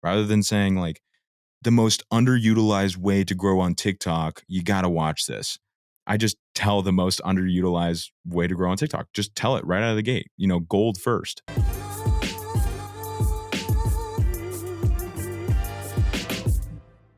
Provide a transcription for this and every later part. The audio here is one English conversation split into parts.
rather than saying like the most underutilized way to grow on TikTok, you got to watch this. I just tell the most underutilized way to grow on TikTok. Just tell it right out of the gate, gold first.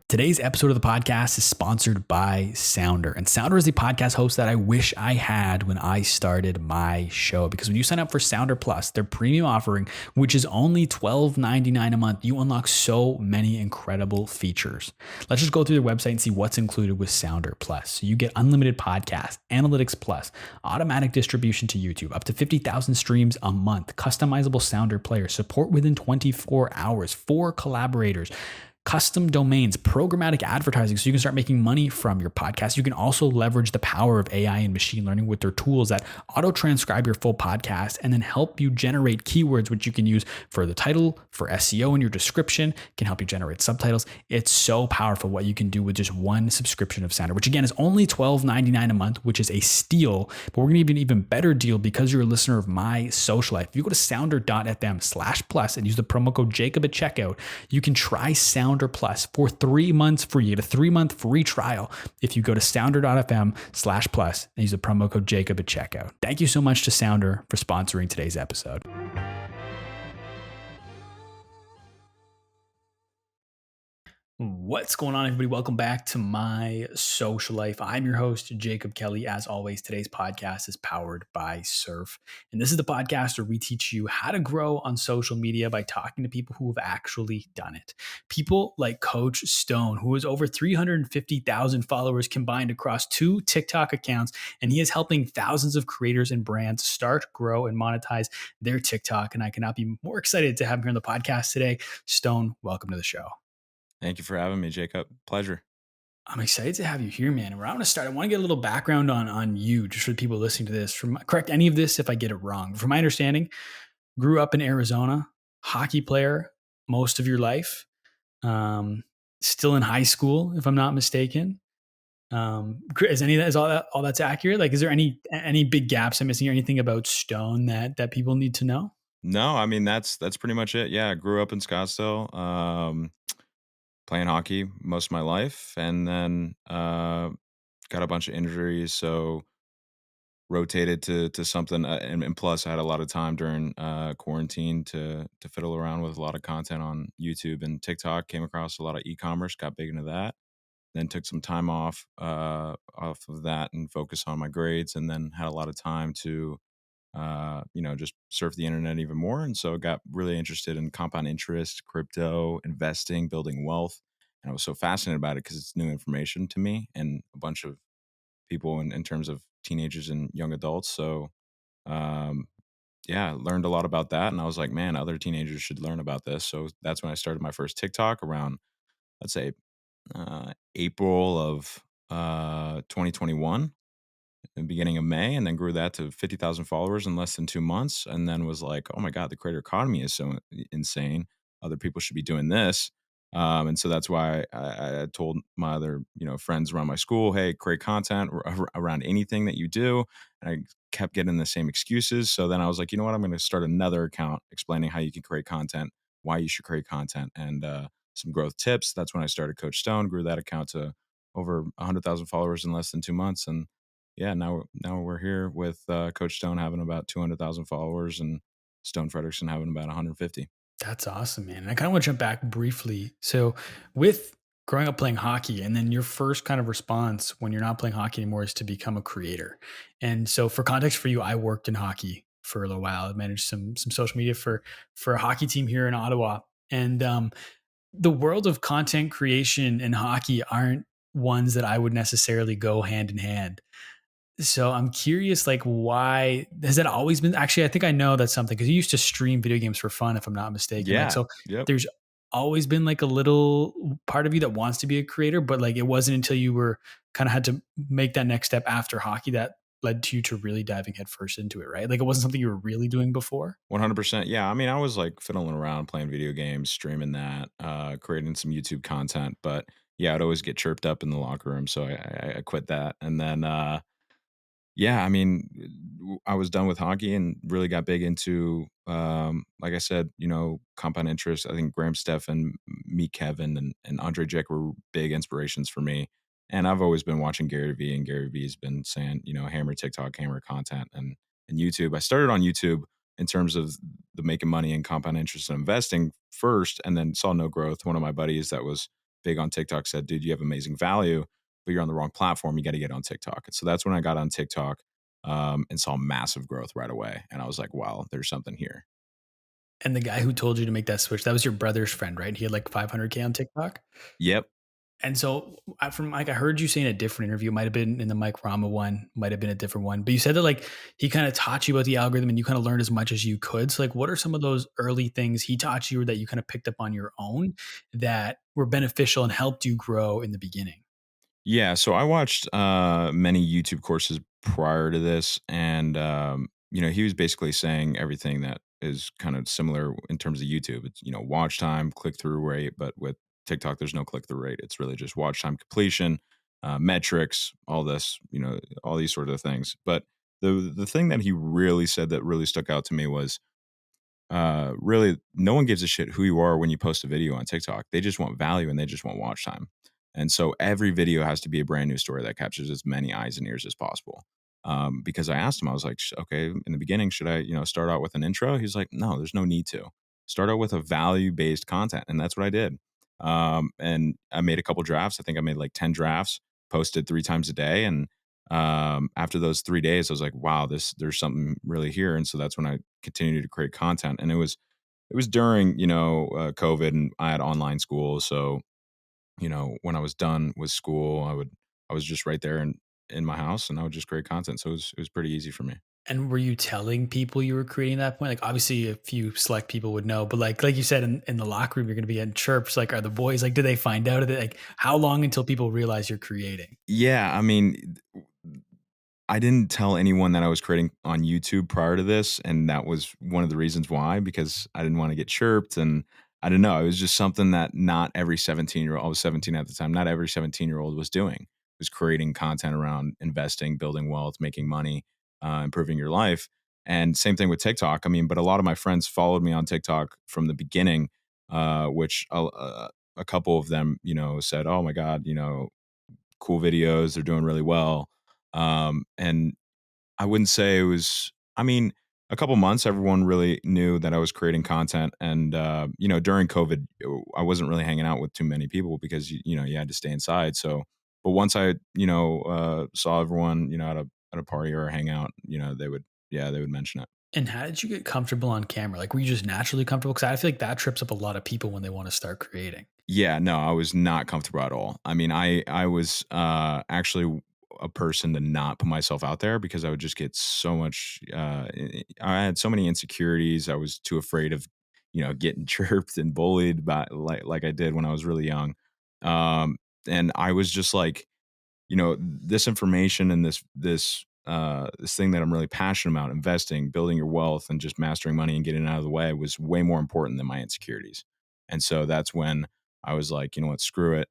Today's episode of the podcast is sponsored by Sounder. And Sounder is the podcast host that I wish I had when I started my show. Because when you sign up for Sounder Plus, their premium offering, which is only $12.99 a month, you unlock so many incredible features. Let's just go through their website and see what's included with Sounder Plus. So you get unlimited podcasts, Analytics Plus, automatic distribution to YouTube, up to 50,000 streams a month, customizable Sounder player, support within 24 hours, 4 collaborators, custom domains, programmatic advertising, so you can start making money from your podcast. You can also leverage the power of AI and machine learning with their tools that auto-transcribe your full podcast and then help you generate keywords, which you can use for the title, for SEO in your description, can help you generate subtitles. It's so powerful what you can do with just one subscription of Sounder, which again is only $12.99 a month, which is a steal. But we're going to give you an even better deal because you're a listener of My Social Life. If you go to sounder.fm/plus and use the promo code Jacob at checkout, you can try Sounder Plus for 3 months free. You get a 3-month free trial if you go to sounder.fm/plus and use the promo code Jacob at checkout. Thank you so much to Sounder for sponsoring today's episode. What's going on, everybody? Welcome back to My Social Life. I'm your host, Jacob Kelly. As always, today's podcast is powered by Surf. And this is the podcast where we teach you how to grow on social media by talking to people who have actually done it. People like Coach Stone, who has over 350,000 followers combined across 2 TikTok accounts. And he is helping thousands of creators and brands start, grow, and monetize their TikTok. And I cannot be more excited to have him here on the podcast today. Stone, welcome to the show. Thank you for having me, Jacob. Pleasure. I'm excited to have you here, man. And where I want to start, I want to get a little background on you, just for the people listening to this. Correct any of this if I get it wrong. From my understanding, grew up in Arizona, hockey player most of your life, still in high school, if I'm not mistaken. Is all that's accurate? Like, is there any big gaps I'm missing or anything about Stone that people need to know? No, I mean that's pretty much it. Yeah, I grew up in Scottsdale. Playing hockey most of my life, and then got a bunch of injuries, so rotated to something. And plus, I had a lot of time during quarantine to fiddle around with a lot of content on YouTube and TikTok. Came across a lot of e-commerce, got big into that. Then took some time off of that and focused on my grades, and then had a lot of time to just surf the internet even more. And so got really interested in compound interest, crypto, investing, building wealth. And I was so fascinated about it because it's new information to me and a bunch of people in terms of teenagers and young adults. So, learned a lot about that. And I was like, man, other teenagers should learn about this. So that's when I started my first TikTok around, let's say, April of 2021, in the beginning of May, and then grew that to 50,000 followers in less than 2 months. And then was like, oh my God, the creator economy is so insane. Other people should be doing this. And so that's why I told my other, friends around my school, hey, create content around anything that you do. And I kept getting the same excuses. So then I was like, you know what? I'm going to start another account explaining how you can create content, why you should create content, and some growth tips. That's when I started Coach Stone, grew that account to over 100,000 followers in less than 2 months. And yeah, now we're here with Coach Stone having about 200,000 followers and Stone Frederickson having about 150. That's awesome, man. And I kind of want to jump back briefly. So with growing up playing hockey, and then your first kind of response when you're not playing hockey anymore is to become a creator. And so for context for you, I worked in hockey for a little while. I managed some social media for a hockey team here in Ottawa. And the world of content creation and hockey aren't ones that I would necessarily go hand in hand. So I'm curious, like, why has that always been? Actually, I think I know that's something because you used to stream video games for fun, if I'm not mistaken. Like, Yeah. so Yep. there's always been like a little part of you that wants to be a creator, but like it wasn't until you were kind of had to make that next step after hockey that led to you to really diving headfirst into it, right? Like it wasn't something you were really doing before. 100%. Yeah. I mean, I was like fiddling around playing video games, streaming that, creating some YouTube content. But yeah, I'd always get chirped up in the locker room. So I quit that. And then, yeah, I mean, I was done with hockey and really got big into, like I said, compound interest. I think Graham Stephan Meet Kevin and Andre Dick were big inspirations for me. And I've always been watching Gary Vee, and Gary Vee's been saying, hammer TikTok, hammer content, and YouTube. I started on YouTube in terms of the making money and compound interest and investing first, and then saw no growth. One of my buddies that was big on TikTok said, "Dude, you have amazing value, but you're on the wrong platform. You got to get on TikTok." And so that's when I got on TikTok, and saw massive growth right away. And I was like, "Wow, there's something here." And the guy who told you to make that switch, that was your brother's friend, right? He had like 500K on TikTok. Yep. And so, from like I heard you say in a different interview, it might have been in the Mike Rama one, might have been a different one, but you said that like he kind of taught you about the algorithm and you kind of learned as much as you could. So, like, what are some of those early things he taught you or that you kind of picked up on your own that were beneficial and helped you grow in the beginning? Yeah, so I watched many YouTube courses prior to this, and he was basically saying everything that is kind of similar in terms of YouTube. It's watch time, click through rate, but with TikTok, there's no click through rate. It's really just watch time completion, metrics, all this, all these sort of things. But the thing that he really said that really stuck out to me was really no one gives a shit who you are when you post a video on TikTok. They just want value and they just want watch time. And so every video has to be a brand new story that captures as many eyes and ears as possible. Because I asked him, I was like, okay, in the beginning, should I, start out with an intro? He's like, no, there's no need to. Start out with a value based content. And that's what I did. And I made a couple drafts. I think I made like 10 drafts, posted 3 times a day. And after those 3 days, I was like, wow, there's something really here. And so that's when I continued to create content. And it was during COVID, and I had online school. So when I was done with school, I was just right there in my house, and I would just create content. So it was pretty easy for me. And were you telling people you were creating at that point? Like obviously a few select people would know, but like you said in the locker room, you're gonna be getting chirps. Like are the boys like do they find out of it? Like how long until people realize you're creating? Yeah, I mean, I didn't tell anyone that I was creating on YouTube prior to this, and that was one of the reasons why, because I didn't want to get chirped, and I don't know, it was just something that not every 17-year-old, I was 17 at the time, not every 17-year-old was doing, was creating content around investing, building wealth, making money, improving your life. And same thing with TikTok. I mean, but a lot of my friends followed me on TikTok from the beginning, which a couple of them, said, "Oh my God, cool videos. They're doing really well." And I wouldn't say it was, I mean, a couple months, everyone really knew that I was creating content. And, during COVID, I wasn't really hanging out with too many people because, you had to stay inside. So, but once I, saw everyone, at a party or a hangout, they would mention it. And how did you get comfortable on camera? Like were you just naturally comfortable? Because I feel like that trips up a lot of people when they want to start creating. Yeah, no, I was not comfortable at all. I mean, I was actually a person to not put myself out there because I would just get so much. I had so many insecurities. I was too afraid of, getting chirped and bullied by like I did when I was really young. And I was just like, this information and this thing that I'm really passionate about, investing, building your wealth, and just mastering money and getting it out of the way was way more important than my insecurities. And so that's when I was like, you know what, screw it.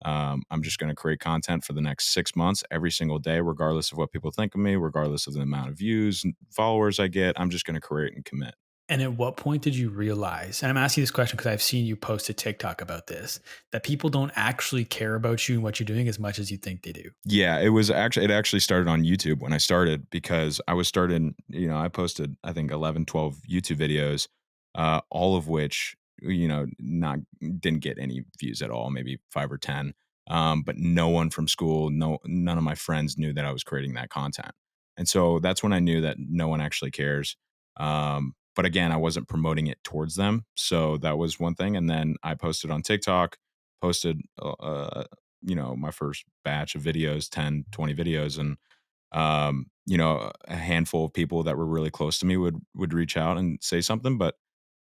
I'm just going to create content for the next 6 months every single day, regardless of what people think of me, regardless of the amount of views and followers I get. I'm just going to create and commit. And at what point did you realize, and I'm asking this question because I've seen you post a TikTok about this, that people don't actually care about you and what you're doing as much as you think they do? Yeah, it actually started on YouTube when I started, because I was started, I posted, I think 11, 12 YouTube videos, all of which, not didn't get any views at all, maybe 5 or 10. But no one from school, none of my friends knew that I was creating that content. And so that's when I knew that no one actually cares. But again, I wasn't promoting it towards them. So that was one thing. And then I posted on TikTok, posted my first batch of videos, 10, 20 videos. And, a handful of people that were really close to me would reach out and say something. But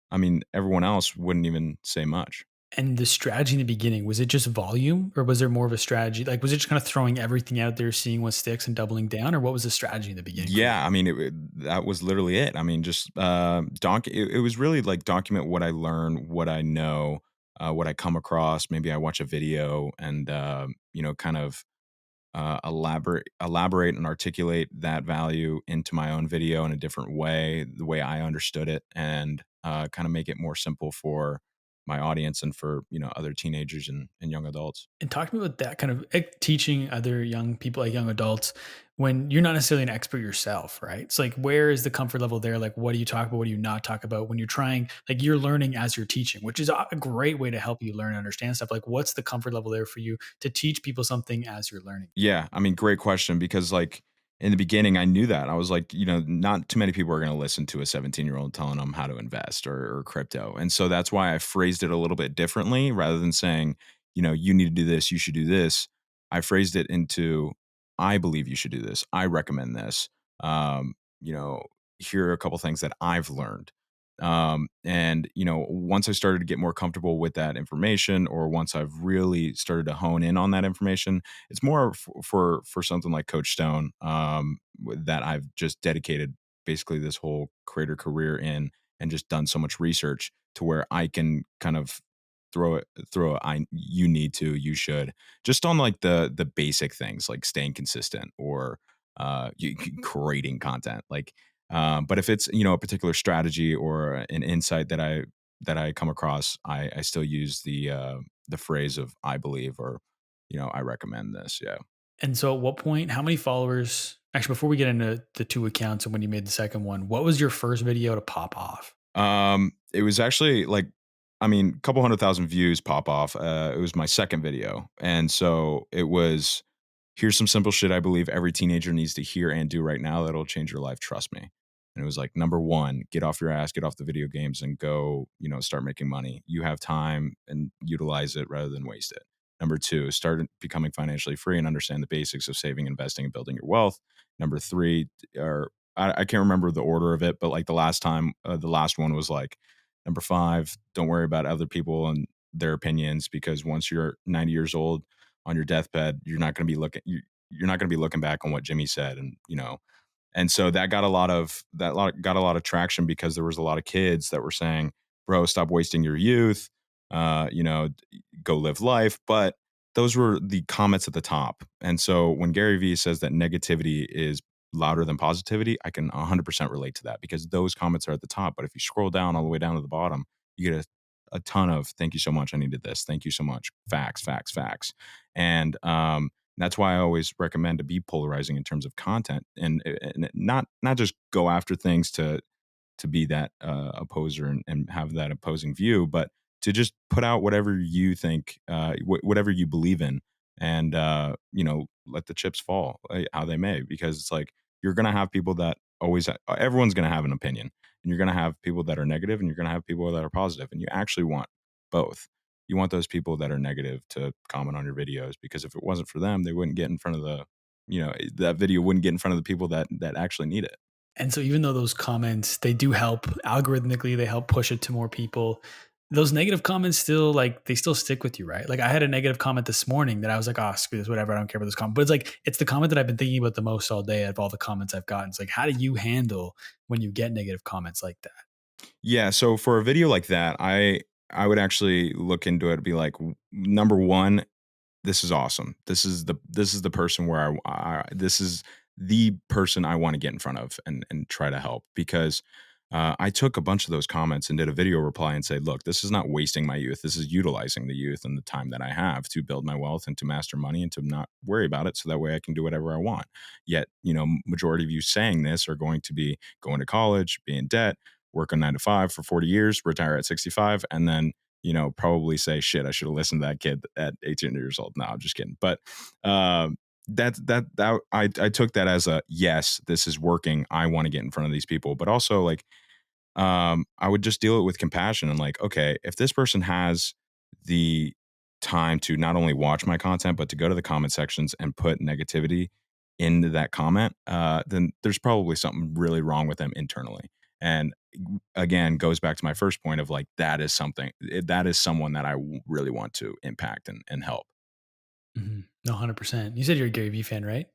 I mean, everyone else wouldn't even say much. And the strategy in the beginning, was it just volume or was there more of a strategy? Like, was it just kind of throwing everything out there, seeing what sticks and doubling down? Or what was the strategy in the beginning for you? Yeah, I mean, that was literally it. I mean, just it was really like document what I learn, what I know, what I come across. Maybe I watch a video and kind of elaborate and articulate that value into my own video in a different way, the way I understood it, and kind of make it more simple for my audience and for, other teenagers and young adults. And talk to me about that kind of teaching other young people, like young adults, when you're not necessarily an expert yourself, right? It's like, where is the comfort level there? Like, what do you talk about? What do you not talk about when you're trying, like, you're learning as you're teaching, which is a great way to help you learn and understand stuff. Like, what's the comfort level there for you to teach people something as you're learning? Yeah, I mean, great question because like in the beginning, I knew that. I was like, not too many people are going to listen to a 17-year-old telling them how to invest or crypto. And so that's why I phrased it a little bit differently rather than saying, you need to do this, you should do this. I phrased it into, I believe you should do this. I recommend this. Um, you know, here are a couple things that I've learned. And once I started to get more comfortable with that information, or once I've really started to hone in on that information, it's more for something like Coach Stone, that I've just dedicated basically this whole creator career in, and just done so much research to where I can kind of throw it. You need to, you should, just on like the basic things like staying consistent or creating content. Like, but if it's a particular strategy or an insight that I come across, I still use the phrase of I believe, or I recommend this. Yeah. And so, at what point, how many followers? Actually, before we get into the two accounts and when you made the second one, what was your first video to pop off? It was actually like, I mean, a couple 100,000 views pop off. It was my second video, and so it was, here's some simple shit I believe every teenager needs to hear and do right now that'll change your life. Trust me. And it was like, number one, get off your ass, get off the video games, and go, start making money. You have time and utilize it rather than waste it. Number two, start becoming financially free and understand the basics of saving, investing, and building your wealth. Number three, or I can't remember the order of it, but like the last one was like, number five, don't worry about other people and their opinions, because once you're 90 years old on your deathbed, you're not going to be looking back on what Jimmy said, and so that got a lot of traction because there was a lot of kids that were saying, "Bro, stop wasting your youth. Go live life." But those were the comments at the top. And so when Gary Vee says that negativity is louder than positivity, I can 100% relate to that, because those comments are at the top. But if you scroll down all the way down to the bottom, you get a ton of "thank you so much, I needed this. Thank you so much. Facts, facts, facts." And that's why I always recommend to be polarizing in terms of content, and not just go after things to be that opposer and have that opposing view, but to just put out whatever you think, whatever you believe in, and let the chips fall how they may, because it's like you're gonna have people that everyone's gonna have an opinion, and you're gonna have people that are negative, and you're gonna have people that are positive, and you actually want both. You want those people that are negative to comment on your videos, because if it wasn't for them, they wouldn't get in front of that video wouldn't get in front of the people that actually need it. And so, even though those comments, they do help algorithmically, they help push it to more people. Those negative comments still, like, they still stick with you, right? Like, I had a negative comment this morning that I was like, "Oh, screw this, whatever. I don't care about this comment." But it's like, it's the comment that I've been thinking about the most all day out of all the comments I've gotten. It's like, how do you handle when you get negative comments like that? Yeah, so for a video like that, I would actually look into it and be like, number one, this is awesome. This is the person where this is the person I want to get in front of and try to help, because I took a bunch of those comments and did a video reply and said, look, this is not wasting my youth. This is utilizing the youth and the time that I have to build my wealth and to master money and to not worry about it, so that way I can do whatever I want. Yet, majority of you saying this are going to be going to college, be in debt, work on 9 to 5 for 40 years, retire at 65, and then probably say, shit, I should have listened to that kid at 18 years old. No, I'm just kidding. But I took that as a, yes, this is working. I want to get in front of these people. But also, like, I would just deal it with compassion and like, okay, if this person has the time to not only watch my content, but to go to the comment sections and put negativity into that comment, then there's probably something really wrong with them internally. And again, goes back to my first point of like, that is someone that I really want to impact and help. No, 100%. You said you're a Gary Vee fan, right?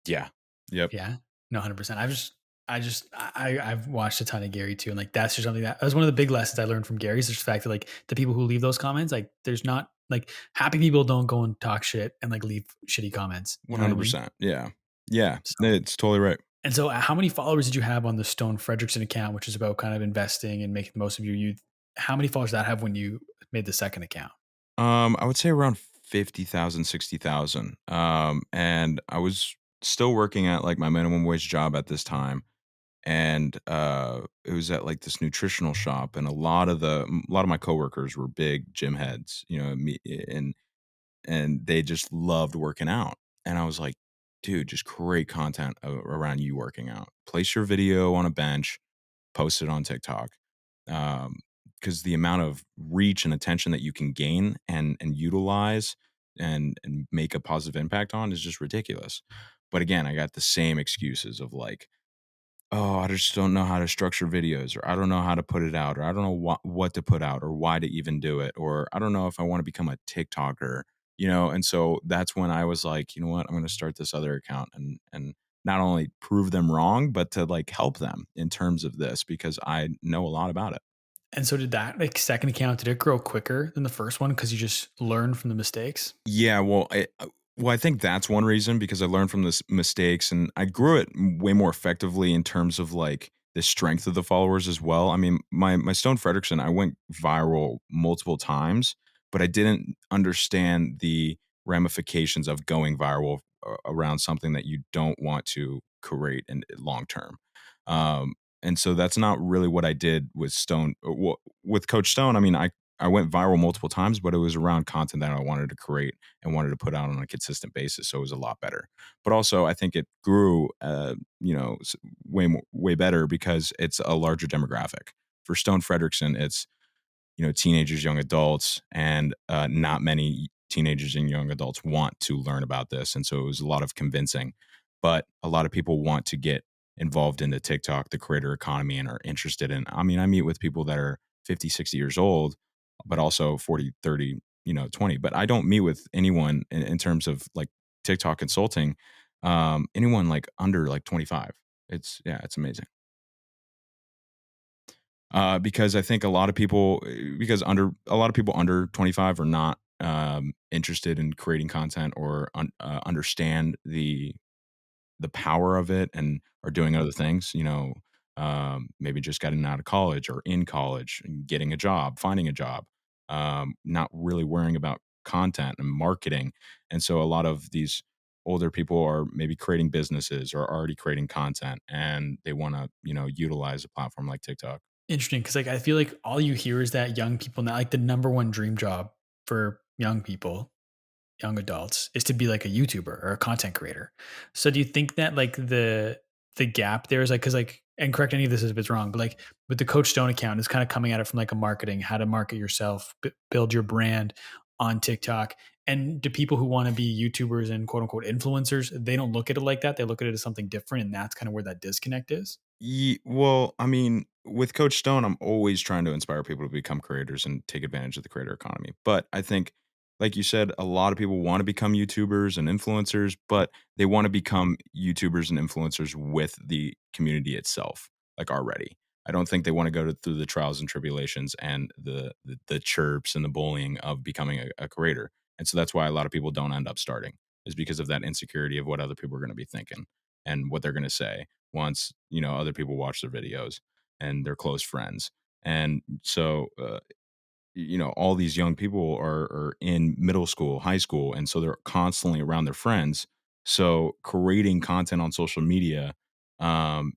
Yeah. Yep. Yeah. No, 100%. I've watched a ton of Gary too. And like, that's just something that was one of the big lessons I learned from Gary, is just the fact that like the people who leave those comments, like, there's not like, happy people don't go and talk shit and like leave shitty comments. You know what I mean? 100%. Yeah. Yeah. So, It's totally right. and so how many followers did you have on the Stone Fredrickson account, which is about kind of investing and making the most of your youth? How many followers did that have when you made the second account? I would say around 50,000, 60,000. And I was still working at like my minimum wage job at this time. And it was at like this nutritional shop, and a lot of my coworkers were big gym heads, and they just loved working out. And I was like, dude, just create content around you working out. Place your video on a bench, post it on TikTok. Because the amount of reach and attention that you can gain and utilize and make a positive impact on is just ridiculous. But again, I got the same excuses of like, oh, I just don't know how to structure videos, or I don't know how to put it out, or I don't know what to put out, or why to even do it, or I don't know if I want to become a TikToker, And so that's when I was like, you know what, I'm going to start this other account and not only prove them wrong, but to like help them in terms of this because I know a lot about it. And so did that like second account, did it grow quicker than the first one because you just learned from the mistakes? Yeah, I think that's one reason because I learned from this mistakes and I grew it way more effectively in terms of like the strength of the followers as well. I mean, my Stone Fredrickson, I went viral multiple times, but I didn't understand the ramifications of going viral around something that you don't want to create in long term. Um, and so that's not really what I did with Stone. With Coach Stone, I mean, I went viral multiple times, but it was around content that I wanted to create and wanted to put out on a consistent basis. So it was a lot better. But also, I think it grew, way better because it's a larger demographic. For Stone Fredrickson, it's teenagers, young adults, and not many teenagers and young adults want to learn about this, and so it was a lot of convincing. But a lot of people want to get involved into TikTok, the creator economy, and are interested in. I mean, I meet with people that are 50, 60 years old, but also 40, 30, 20. But I don't meet with anyone in terms of like TikTok consulting, anyone like under like 25. It's amazing. Because I think a lot of people under 25 are not interested in creating content or understand the power of it and are doing other things. Maybe just getting out of college or in college, and getting a job, finding a job, not really worrying about content and marketing. And so a lot of these older people are maybe creating businesses or already creating content, and they want to utilize a platform like TikTok. Interesting, because like I feel like all you hear is that young people now, like the number one dream job for young people, young adults, is to be like a YouTuber or a content creator. So do you think that like the gap there is like, because like, and correct any of this if it's wrong, but like with the Coach Stone account, it's kind of coming at it from like a marketing, how to market yourself, build your brand on TikTok. And do people who want to be YouTubers and quote unquote influencers, they don't look at it like that. They look at it as something different, and that's kind of where that disconnect is. Well, I mean, with Coach Stone, I'm always trying to inspire people to become creators and take advantage of the creator economy. But I think, like you said, a lot of people want to become YouTubers and influencers, but they want to become YouTubers and influencers with the community itself, like already. I don't think they want to through the trials and tribulations and the chirps and the bullying of becoming a creator. And so that's why a lot of people don't end up starting, is because of that insecurity of what other people are going to be thinking and what they're going to say once other people watch their videos and their close friends. And so all these young people are in middle school, high school, and so they're constantly around their friends. So creating content on social media um,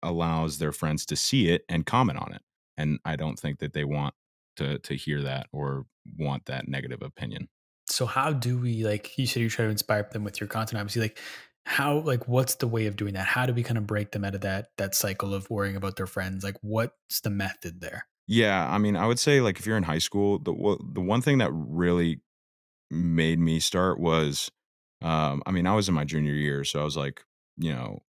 allows their friends to see it and comment on it. And I don't think that they want to hear that or want that negative opinion. So how do we, like you said, you try to inspire them with your content, obviously, like how, like what's the way of doing that? How do we kind of break them out of that cycle of worrying about their friends? Like what's the method there? Yeah, I mean, I would say like if you're in high school, the one thing that really made me start was, I mean, I was in my junior year, so I was like, you know,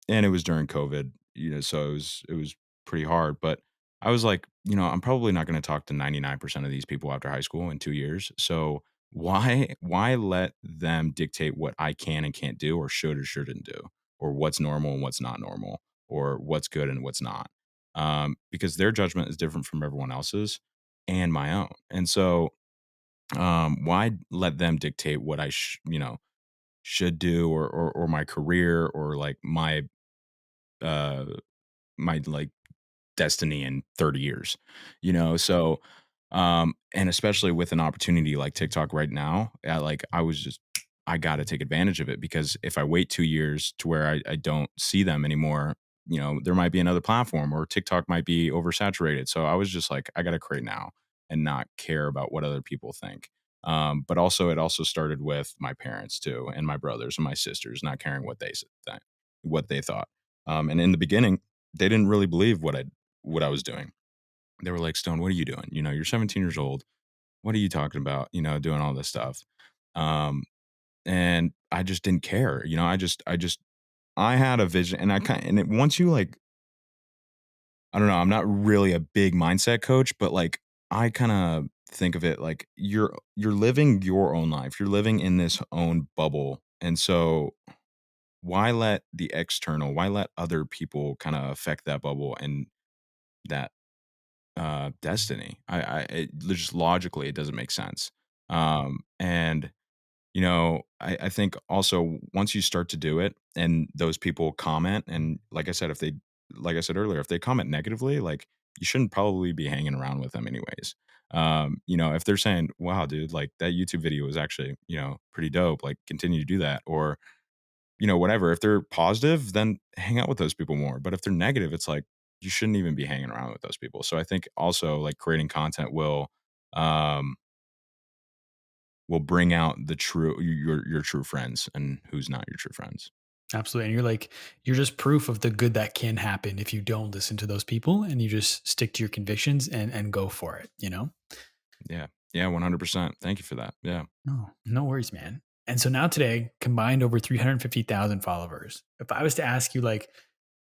and it was during COVID, so it was pretty hard. But I was like, I'm probably not going to talk to 99% of these people after high school in 2 years. So why let them dictate what I can and can't do, or should or shouldn't do, or what's normal and what's not normal, or what's good and what's not? Because their judgment is different from everyone else's and my own. And so why let them dictate what I should do, or my career, or like uh my like destiny in 30 years, so And especially with an opportunity like TikTok right now, like I was just, I got to take advantage of it, because if I wait 2 years to where I don't see them anymore, there might be another platform, or TikTok might be oversaturated. So I was just like, I got to create now and not care about what other people think. But also, it also started with my parents too, and my brothers and my sisters, not caring what what they thought. And in the beginning, they didn't really believe what I was doing. They were like, "Stone, what are you doing? You're 17 years old. What are you talking about? Doing all this stuff." Um, and I just didn't care. I had a vision, and once you like, I don't know, I'm not really a big mindset coach, but like, I kind of think of it like you're living your own life. You're living in this own bubble, and so why let other people kind of affect that bubble and that destiny? Just logically, it doesn't make sense. And I think also, once you start to do it and those people comment, and like I said, like I said earlier, if they comment negatively, like, you shouldn't probably be hanging around with them anyways. If they're saying, "Wow, dude, like that YouTube video was actually, pretty dope, like continue to do that," or whatever. If they're positive, then hang out with those people more. But if they're negative, it's like, you shouldn't even be hanging around with those people. So I think also, like, creating content um will bring out the your true friends, and who's not your true friends. Absolutely. And you're just proof of the good that can happen if you don't listen to those people and you just stick to your convictions and go for it, you know? Yeah. Yeah, 100%. Thank you for that. Yeah. No, no worries, man. And so now today, combined over 350,000 followers. If I was to ask you, like,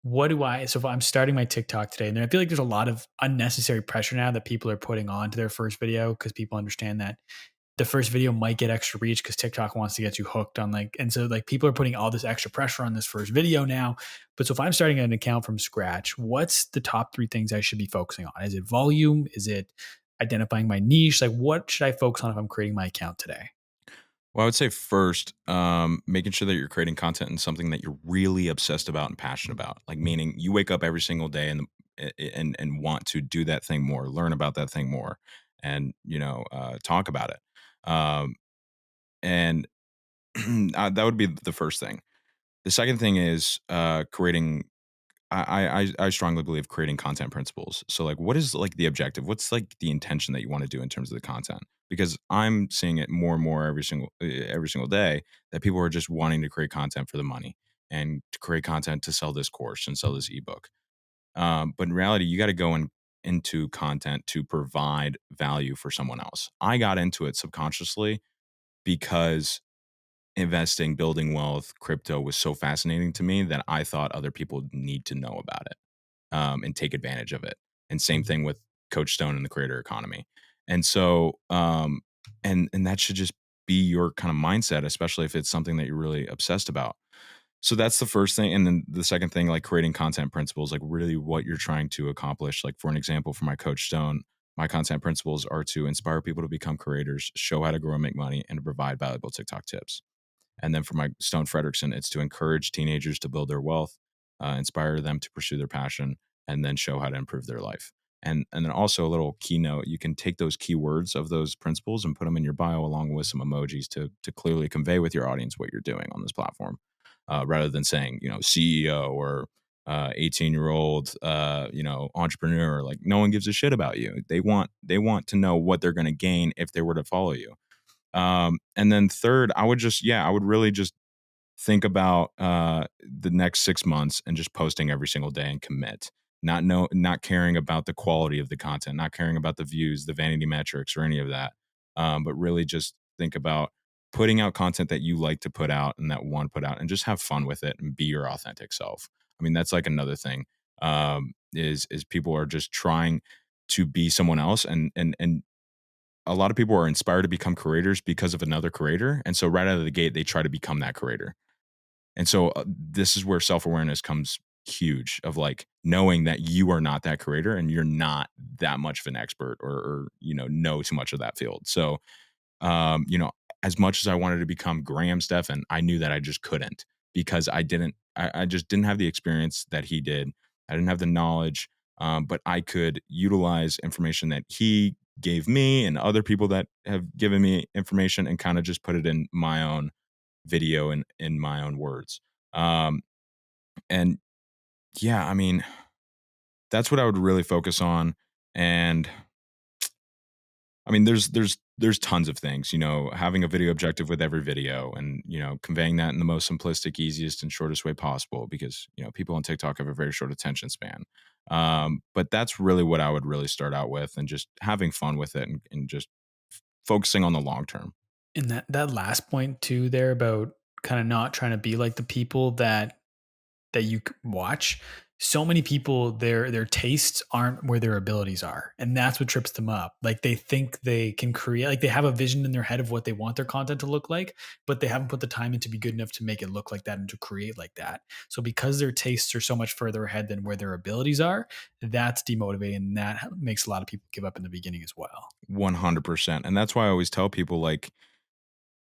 so if I'm starting my TikTok today, and I feel like there's a lot of unnecessary pressure now that people are putting on to their first video because people understand that the first video might get extra reach because TikTok wants to get you hooked on, like, and so like people are putting all this extra pressure on this first video now. But so if I'm starting an account from scratch, what's the top three things I should be focusing on? Is it volume? Is it identifying my niche? Like, what should I focus on if I'm creating my account today? Well, I would say first, making sure that you're creating content in something that you're really obsessed about and passionate about. Like, meaning you wake up every single day and want to do that thing more, learn about that thing more, and talk about it. Um, and that would be the first thing. The second thing is creating. I strongly believe creating content principles. So, like, what is like the objective? What's like the intention that you want to do in terms of the content? Because I'm seeing it more and more every single day, that people are just wanting to create content for the money, and to create content to sell this course and sell this ebook. But in reality, you got to go into content to provide value for someone else. I got into it subconsciously because investing, building wealth, crypto was so fascinating to me that I thought other people need to know about it, and take advantage of it. And same Mhm. thing with Coach Stone and the creator economy. And so, and that should just be your kind of mindset, especially if it's something that you're really obsessed about. So that's the first thing. And then the second thing, like creating content principles, like really what you're trying to accomplish. Like, for an example, for my Coach Stone, my content principles are to inspire people to become creators, show how to grow and make money, and to provide valuable TikTok tips. And then for my Stone Frederickson, it's to encourage teenagers to build their wealth, inspire them to pursue their passion, and then show how to improve their life. And then also a little keynote, you can take those keywords of those principles and put them in your bio along with some emojis to clearly convey with your audience what you're doing on this platform, rather than saying, CEO or 18-year-old entrepreneur. Like, no one gives a shit about you. They want to know what they're going to gain if they were to follow you. And then third, I would really just think about the next 6 months and just posting every single day and commit. Not caring about the quality of the content, not caring about the views, the vanity metrics, or any of that. But really just think about putting out content that you like to put out and that want to put out, and just have fun with it and be your authentic self. I mean, that's like another thing. Is people are just trying to be someone else, and a lot of people are inspired to become creators because of another creator. And so right out of the gate, they try to become that creator. And so this is where self-awareness comes huge, of like knowing that you are not that creator and you're not that much of an expert, or know too much of that field. So, um, you know, as much as I wanted to become Graham Stephan, I knew that I just couldn't, because I just didn't have the experience that he did. I didn't have the knowledge, but I could utilize information that he gave me and other people that have given me information and kind of just put it in my own video and in my own words. Um, and yeah, I mean, that's what I would really focus on. And I mean, there's tons of things, having a video objective with every video and, conveying that in the most simplistic, easiest, and shortest way possible because, people on TikTok have a very short attention span. But that's really what I would really start out with and just having fun with it and just focusing on the long term. And that last point too there about kind of not trying to be like the people that you watch, so many people their tastes aren't where their abilities are, and that's what trips them up. Like they think they can create, like they have a vision in their head of what they want their content to look like, but they haven't put the time in to be good enough to make it look like that and to create like that. So because their tastes are so much further ahead than where their abilities are, that's demotivating, and that makes a lot of people give up in the beginning as well. 100%. And that's why I always tell people, like,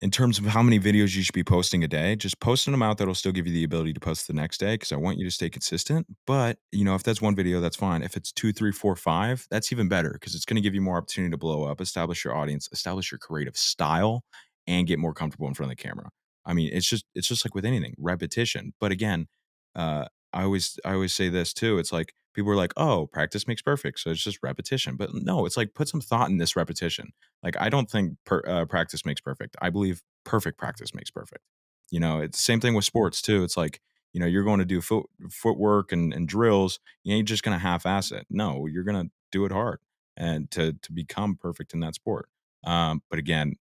in terms of how many videos you should be posting a day, just posting them out that'll still give you the ability to post the next day because I want you to stay consistent. But, if that's one video, that's fine. If it's two, three, four, five, that's even better because it's going to give you more opportunity to blow up, establish your audience, establish your creative style, and get more comfortable in front of the camera. I mean, it's just like with anything, repetition. But again, I always say this too. It's like people are like, "Oh, practice makes perfect," so it's just repetition. But no, it's like put some thought in this repetition. Like, I don't think practice makes perfect. I believe perfect practice makes perfect. It's the same thing with sports too. It's like, you're going to do footwork and drills. You ain't just going to half-ass it. No, you're going to do it hard and to become perfect in that sport. But again,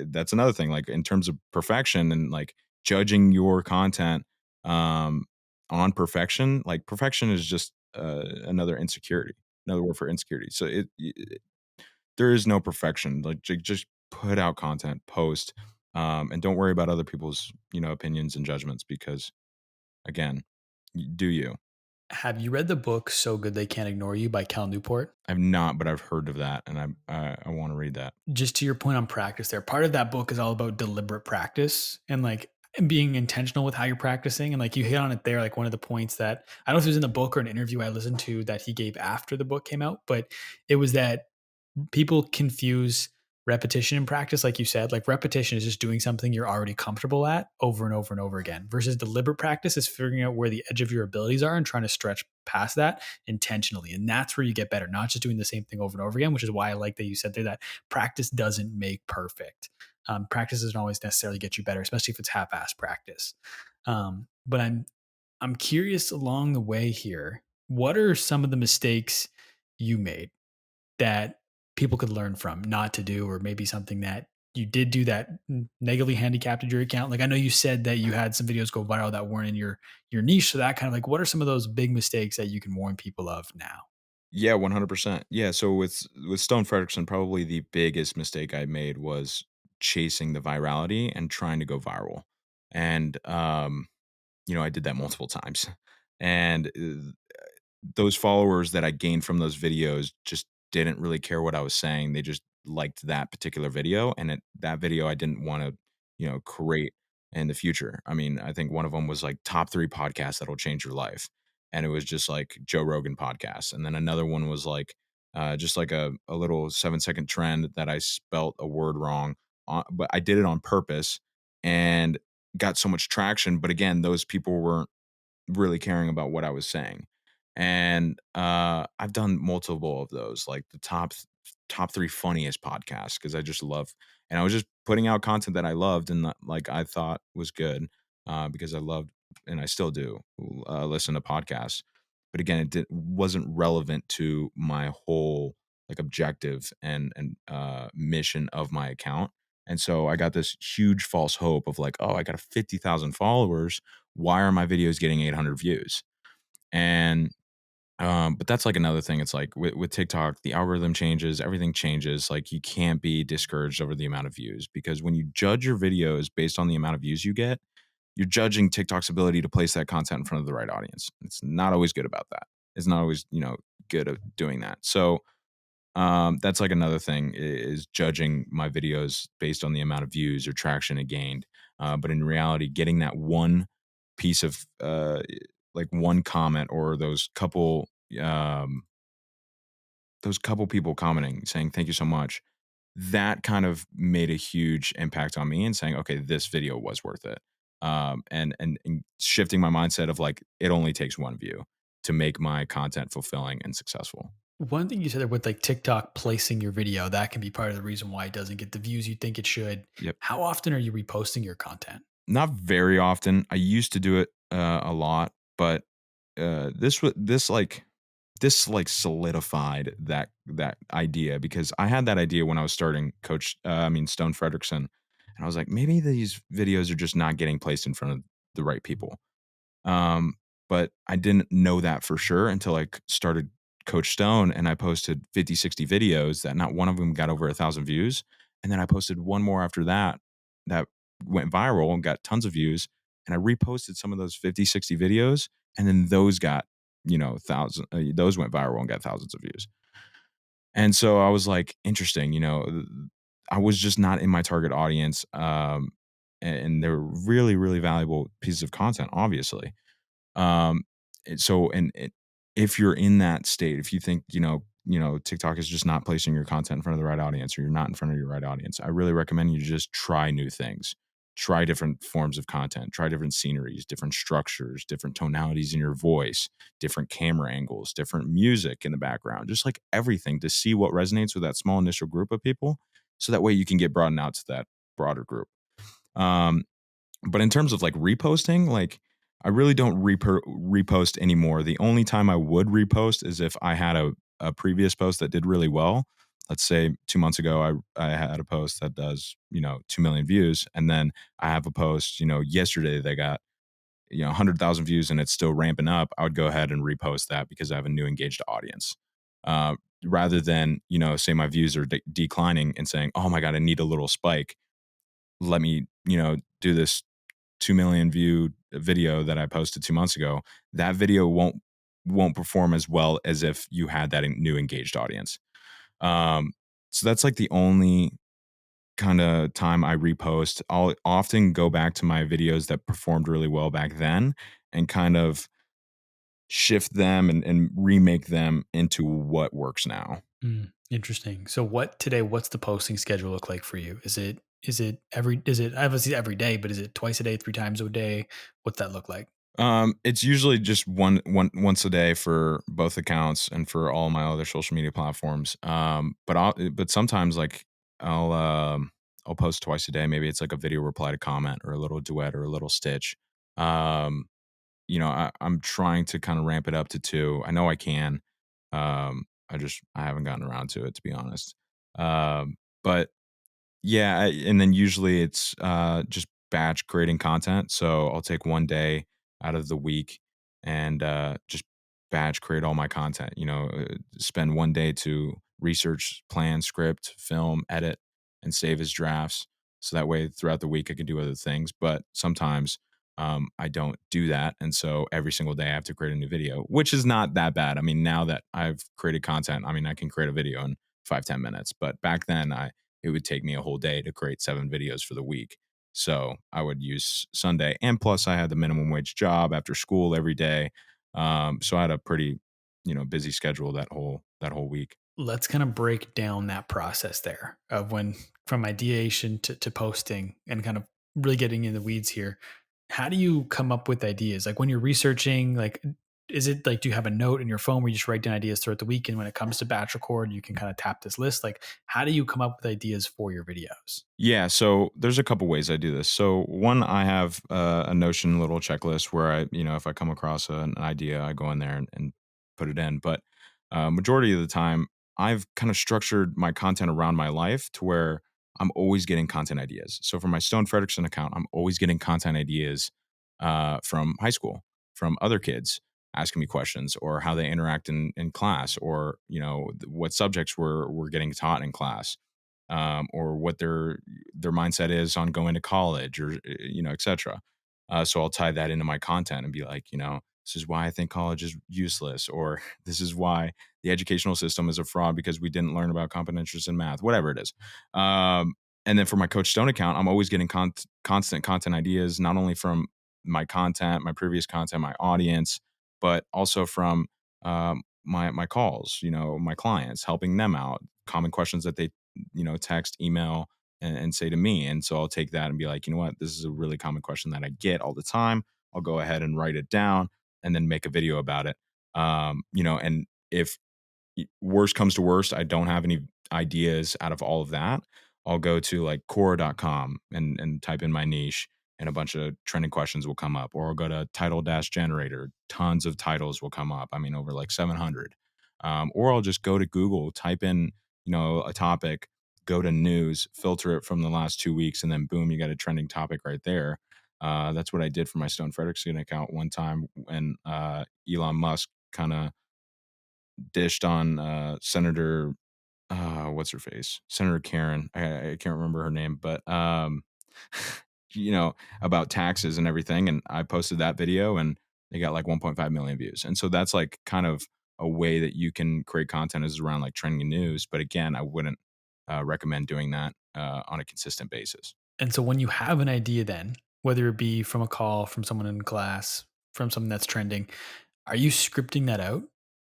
that's another thing. Like in terms of perfection and like judging your content um, on perfection, like perfection is just another insecurity, another word for insecurity. So there is no perfection. Like just put out content, post, and don't worry about other people's opinions and judgments because again, do you? Have you read the book "So Good They Can't Ignore You" by Cal Newport? I've not, but I've heard of that, and I want to read that. Just to your point on practice there, part of that book is all about deliberate practice and like being intentional with how you're practicing. And like you hit on it there, like one of the points that I don't know if it was in the book or an interview I listened to that he gave after the book came out, but it was that people confuse repetition in practice, like you said. Like repetition is just doing something you're already comfortable at over and over and over again, versus deliberate practice is figuring out where the edge of your abilities are and trying to stretch past that intentionally. And that's where you get better, not just doing the same thing over and over again, which is why I like that you said there that practice doesn't make perfect. Practice doesn't always necessarily get you better, especially if it's half-ass practice. But I'm curious along the way here, what are some of the mistakes you made that people could learn from not to do, or maybe something that you did do that negatively handicapped your account? Like I know you said that you had some videos go viral that weren't in your niche. So that kind of like, what are some of those big mistakes that you can warn people of now? Yeah, 100%. Yeah, so with Stone Frederickson, probably the biggest mistake I made was chasing the virality and trying to go viral. And I did that multiple times. And those followers that I gained from those videos just didn't really care what I was saying. They just liked that particular video, and that video I didn't want to, create in the future. I mean, I think one of them was like top 3 podcasts that'll change your life, and it was just like Joe Rogan podcast, and then another one was like just like a little 7-second trend that I spelt a word wrong, but I did it on purpose and got so much traction. But again, those people weren't really caring about what I was saying. And I've done multiple of those, like the top 3 funniest podcasts because I just love, and I was just putting out content that I loved and that, like, I thought was good, because I loved, and I still do, listen to podcasts. But again, wasn't relevant to my whole, like, objective and mission of my account. And so I got this huge false hope of like, "Oh, I got a 50,000 followers. Why are my videos getting 800 views?" And but that's like another thing. It's like with TikTok, the algorithm changes, everything changes. Like you can't be discouraged over the amount of views because when you judge your videos based on the amount of views you get, you're judging TikTok's ability to place that content in front of the right audience. It's not always good about that. It's not always, good at doing that. So that's like another thing is judging my videos based on the amount of views or traction it gained. But in reality, getting that one piece of like one comment or those couple those couple people commenting saying thank you so much, that kind of made a huge impact on me and saying, okay, this video was worth it. And shifting my mindset of like it only takes one view to make my content fulfilling and successful. One thing you said there with like TikTok placing your video, that can be part of the reason why it doesn't get the views you think it should. Yep. How often are you reposting your content? Not very often. I used to do it a lot, but this like solidified that idea because I had that idea when I was starting Stone Frederickson, and I was like, maybe these videos are just not getting placed in front of the right people. Um, but I didn't know that for sure until I started Coach Stone and I posted 50, 60 videos that not one of them got over 1,000 views. And then I posted one more after that that went viral and got tons of views. And I reposted some of those 50, 60 videos. And then those got, those went viral and got thousands of views. And so I was like, interesting, I was just not in my target audience. And they were really, really valuable pieces of content, obviously. Um, if you're in that state, if you think, TikTok is just not placing your content in front of the right audience or you're not in front of your right audience, I really recommend you just try new things. Try different forms of content, try different sceneries, different structures, different tonalities in your voice, different camera angles, different music in the background, just like everything to see what resonates with that small initial group of people. So that way you can get broadened out to that broader group. Um, but in terms of like reposting, like I really don't repost anymore. The only time I would repost is if I had a previous post that did really well. Let's say 2 months ago, I had a post that does, 2 million views. And then I have a post, yesterday that got, 100,000 views and it's still ramping up. I would go ahead and repost that because I have a new engaged audience. Uh, Rather than, say my views are declining and saying, oh my God, I need a little spike. Let me, do this 2 million view video that I posted 2 months ago. That video won't perform as well as if you had that new engaged audience. Um, so that's like the only kind of time I repost. I'll often go back to my videos that performed really well back then and kind of shift them and remake them into what works now. Interesting. So what's the posting schedule look like for you? Is it obviously every day, but is it twice a day, three times a day? What's that look like? It's usually just once a day for both accounts and for all my other social media platforms. But sometimes like I'll I'll post twice a day. Maybe it's like a video reply to comment or a little duet or a little stitch. Um, I'm trying to kind of ramp it up to two. I know I can. I haven't gotten around to it to be honest. But yeah, and then usually it's just batch creating content. So I'll take one day out of the week and just batch create all my content. Spend one day to research, plan, script, film, edit, and save as drafts. So that way, throughout the week, I can do other things. But sometimes I don't do that, and so every single day I have to create a new video, which is not that bad. I mean, now that I've created content, I mean, I can create a video in 5-10 minutes. But back then, it would take me a whole day to create 7 videos for the week. So I would use Sunday. And plus I had the minimum wage job after school every day. So I had a pretty, busy schedule that whole week. Let's kind of break down that process there of when from ideation to posting and kind of really getting in the weeds here. How do you come up with ideas? Like when you're researching, like is it like do you have a note in your phone where you just write down ideas throughout the week and when it comes to batch record, you can kind of tap this list? Like how do you come up with ideas for your videos? Yeah, so there's a couple ways I do this. So one, I have a Notion little checklist where if I come across an idea, I go in there and put it in. But majority of the time, I've kind of structured my content around my life to where I'm always getting content ideas. So for my Stone Frederickson account, I'm always getting content ideas from high school, from other kids asking me questions or how they interact in class or, what subjects we're getting taught in class or what their mindset is on going to college or etc. So I'll tie that into my content and be like, this is why I think college is useless, or this is why the educational system is a fraud because we didn't learn about compound interest in math, whatever it is. And then for my Coach Stone account, I'm always getting constant content ideas, not only from my content, my previous content, my audience, but also from my calls, my clients, helping them out, common questions that they, text, email, and say to me. And so I'll take that and be like, you know what, this is a really common question that I get all the time. I'll go ahead and write it down and then make a video about it. And if worst comes to worst, I don't have any ideas out of all of that, I'll go to like Quora.com and type in my niche, and a bunch of trending questions will come up. Or I'll go to Title Dash Generator, tons of titles will come up. I mean, over like 700. Or I'll just go to Google, type in, a topic, go to news, filter it from the last 2 weeks, and then boom, you got a trending topic right there. That's what I did for my Stone Frederickson account one time when Elon Musk kind of dished on Senator what's her face? Senator Karen. I can't remember her name, but you know, about taxes and everything. And I posted that video and they got like 1.5 million views. And so that's like kind of a way that you can create content is around like trending news. But again, I wouldn't recommend doing that on a consistent basis. And so when you have an idea then, whether it be from a call, from someone in class, from something that's trending, are you scripting that out?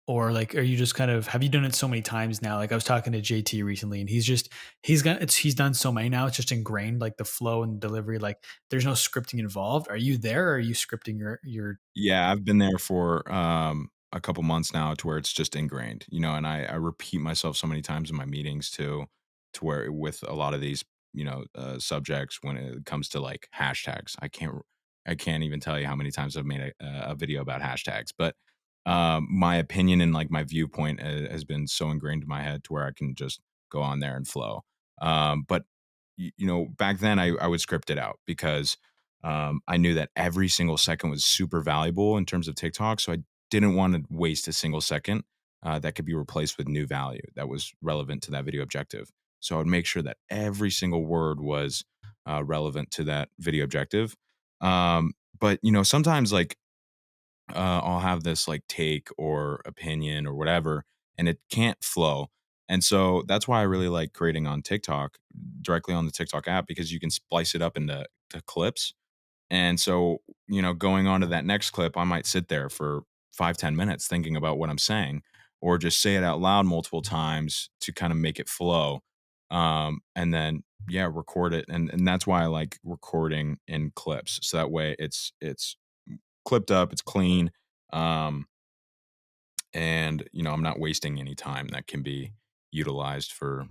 Or like are you just kind of have you done it so many times now? Like I was talking to JT recently and he's done so many now, it's just ingrained like the flow and delivery, like there's no scripting involved. Are you there or are you scripting your Yeah, I've been there for a couple months now to where it's just ingrained, and I repeat myself so many times in my meetings too, to where with a lot of these, subjects when it comes to like hashtags, I can't even tell you how many times I've made a video about hashtags, but my opinion and like my viewpoint has been so ingrained in my head to where I can just go on there and flow. But back then I would script it out because I knew that every single second was super valuable in terms of TikTok. So I didn't want to waste a single second that could be replaced with new value that was relevant to that video objective. So I would make sure that every single word was relevant to that video objective. But sometimes like I'll have this like take or opinion or whatever, and it can't flow. And so that's why I really like creating on TikTok, directly on the TikTok app, because you can splice it up into clips. And so, going on to that next clip, I might sit there for 5-10 minutes thinking about what I'm saying, or just say it out loud multiple times to kind of make it flow. And then, yeah, record it. And that's why I like recording in clips. So that way it's clipped up, it's clean. Um, and, I'm not wasting any time that can be utilized for,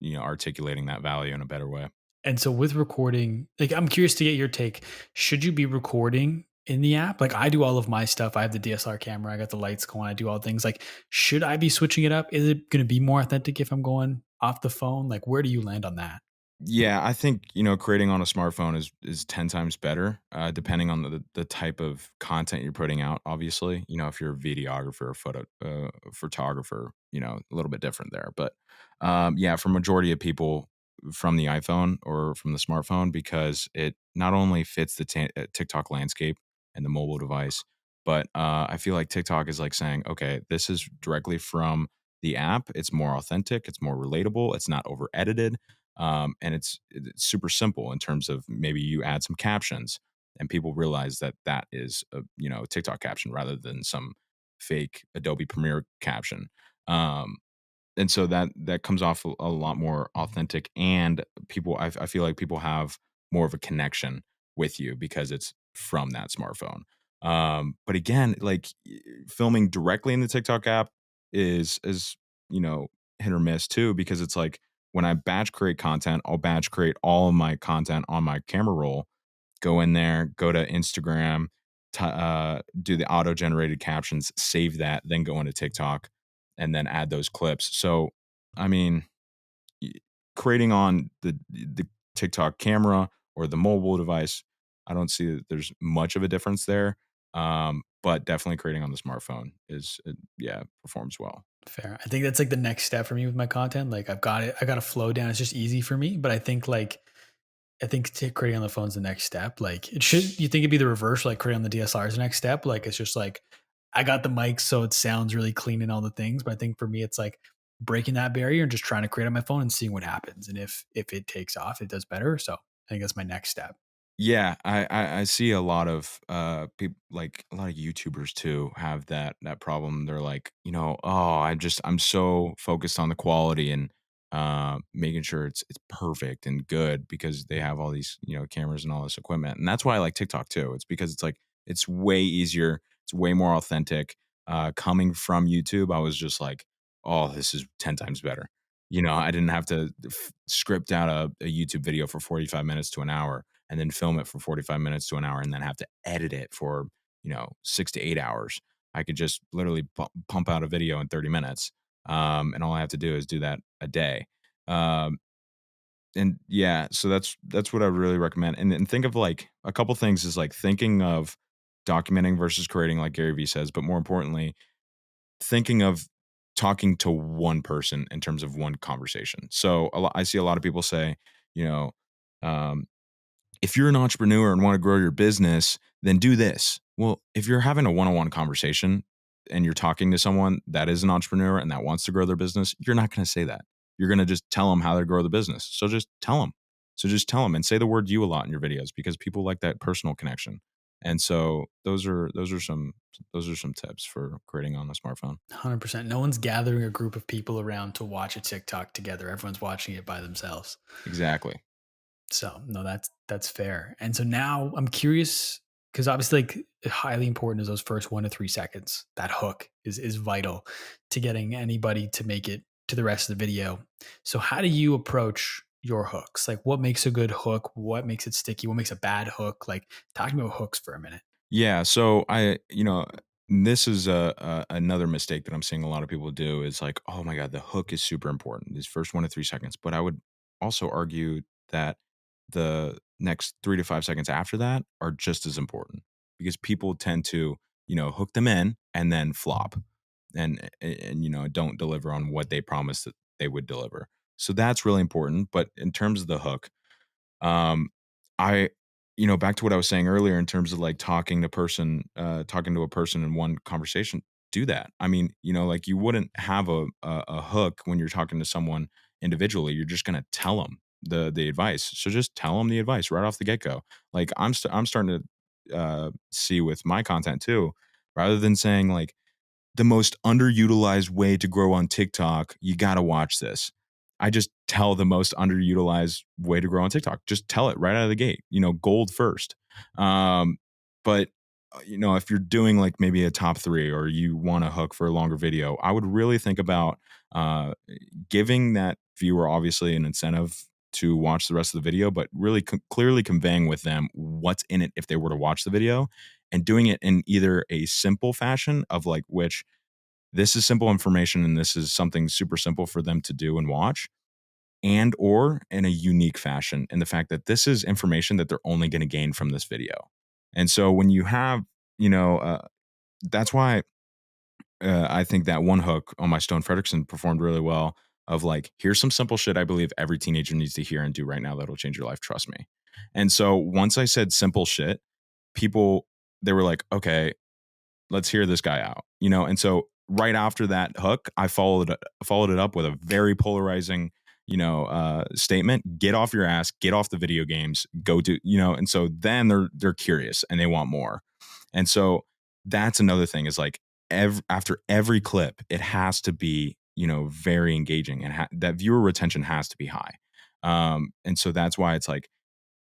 articulating that value in a better way. and so with recording, like I'm curious to get your take. Should you be recording in the app? Like I do all of my stuff. I have the DSLR camera, I got the lights going, I do all things. Like, should I be switching it up? Is it gonna be more authentic if I'm going off the phone? Like where do you land on that? Yeah, I think, creating on a smartphone is 10 times better, depending on the type of content you're putting out, obviously. If you're a videographer or photographer, a little bit different there. But yeah, for majority of people from the iPhone or from the smartphone, because it not only fits the TikTok landscape and the mobile device, but I feel like TikTok is like saying, okay, this is directly from the app. It's more authentic, it's more relatable, it's not over edited, and it's super simple in terms of maybe you add some captions and people realize that that is a TikTok caption rather than some fake Adobe Premiere caption. Um, and so that comes off a lot more authentic, and people I feel like people have more of a connection with you because it's from that smartphone. But again, like filming directly in the TikTok app is hit or miss too, because it's like when I batch create content, I'll batch create all of my content on my camera roll, go in there, go to Instagram, do the auto generated captions, save that, then go into TikTok and then add those clips. So, I mean, y- creating on the TikTok camera or the mobile device, I don't see that there's much of a difference there. But definitely creating on the smartphone yeah, performs well. Fair. I think that's like the next step for me with my content. Like I've got it, I got a flow down. It's just easy for me. But I think creating on the phone is the next step. Like it should, you think it'd be the reverse, like creating on the DSLR is the next step. Like it's just like, I got the mic, so it sounds really clean and all the things. But I think for me, it's like breaking that barrier and just trying to create on my phone and seeing what happens. And if it takes off, it does better. So I think that's my next step. Yeah, I see a lot of people, like a lot of YouTubers too, have that problem. They're like, oh, I'm so focused on the quality and making sure it's perfect and good because they have all these cameras and all this equipment, and that's why I like TikTok too. It's because it's like it's way easier, it's way more authentic. Coming from YouTube, I was just like, oh, this is 10 times better. I didn't have to script out a YouTube video for 45 minutes to an hour and then film it for 45 minutes to an hour and then have to edit it for 6 to 8 hours. I could just literally pump out a video in 30 minutes, and all I have to do is do that a day. um, and yeah, so that's what I really recommend. And think of like a couple things is like thinking of documenting versus creating, like Gary Vee says, but more importantly, thinking of talking to one person in terms of one conversation. So I see a lot of people say, you know, um, if you're an entrepreneur and want to grow your business, then do this. Well, if you're having a one-on-one conversation and you're talking to someone that is an entrepreneur and that wants to grow their business, you're not going to say that. You're going to just tell them how to grow the business. So just tell them. So just tell them and say the word you a lot in your videos because people like that personal connection. And so those are some tips for creating on a smartphone. 100%. No one's gathering a group of people around to watch a TikTok together. Everyone's watching it by themselves. Exactly. So no, that's fair. And so now I'm curious because obviously, like, highly important is those first 1 to 3 seconds. That hook is vital to getting anybody to make it to the rest of the video. So how do you approach your hooks? Like, what makes a good hook? What makes it sticky? What makes a bad hook? Like, talk to me about hooks for a minute. Yeah, so this is another mistake that I'm seeing a lot of people do is like, oh my god, the hook is super important. These first 1 to 3 seconds, but I would also argue that the next 3 to 5 seconds after that are just as important because people tend to hook them in and then flop and don't deliver on what they promised that they would deliver. So that's really important. But in terms of the hook, um, I, back to what I was saying earlier in terms of like talking to a person in one conversation, do that. I mean, like you wouldn't have a hook when you're talking to someone individually. You're just gonna tell them the advice. So just tell them the advice right off the get go. Like I'm starting to see with my content too, rather than saying like the most underutilized way to grow on TikTok, you got to watch this. I just tell the most underutilized way to grow on TikTok. Just tell it right out of the gate, gold first. Um, but if you're doing like maybe a top three or you want to hook for a longer video, I would really think about uh, giving that viewer obviously an incentive to watch the rest of the video, but really clearly conveying with them what's in it if they were to watch the video and doing it in either a simple fashion of like which this is simple information and this is something super simple for them to do and watch and or in a unique fashion in the fact that this is information that they're only going to gain from this video. And so when you have you know that's why I think that one hook on my Stone Fredrickson performed really well of like here's some simple shit I believe every teenager needs to hear and do right now that'll change your life, trust me. And so once I said simple shit, people they were like, okay, let's hear this guy out, And so right after that hook, I followed it up with a very polarizing, statement. Get off your ass, get off the video games, go do, And so then they're curious and they want more. And so that's another thing is like after every clip, it has to be very engaging and that viewer retention has to be high. And so that's why it's like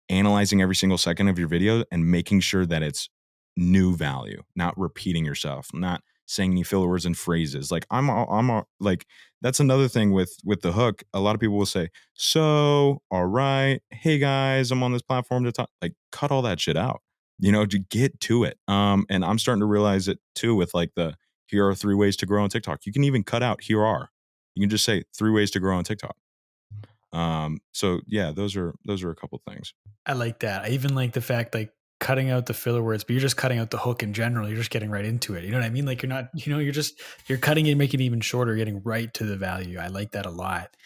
analyzing every single second of your video and making sure that it's new value, not repeating yourself, not saying any filler words and phrases. Like like that's another thing with the hook. A lot of people will say, "So, all right, hey guys, I'm on this platform to talk." Like, cut all that shit out. To get to it. And I'm starting to realize it too with like the here are 3 ways to grow on TikTok. You can even cut out here are. You can just say 3 ways to grow on TikTok. So yeah, those are a couple things. I like that. I even like the fact, like, cutting out the filler words, but you're just cutting out the hook in general. You're just getting right into it. You know what I mean? Like, you're not, you're cutting it, making it even shorter, getting right to the value. I like that a lot.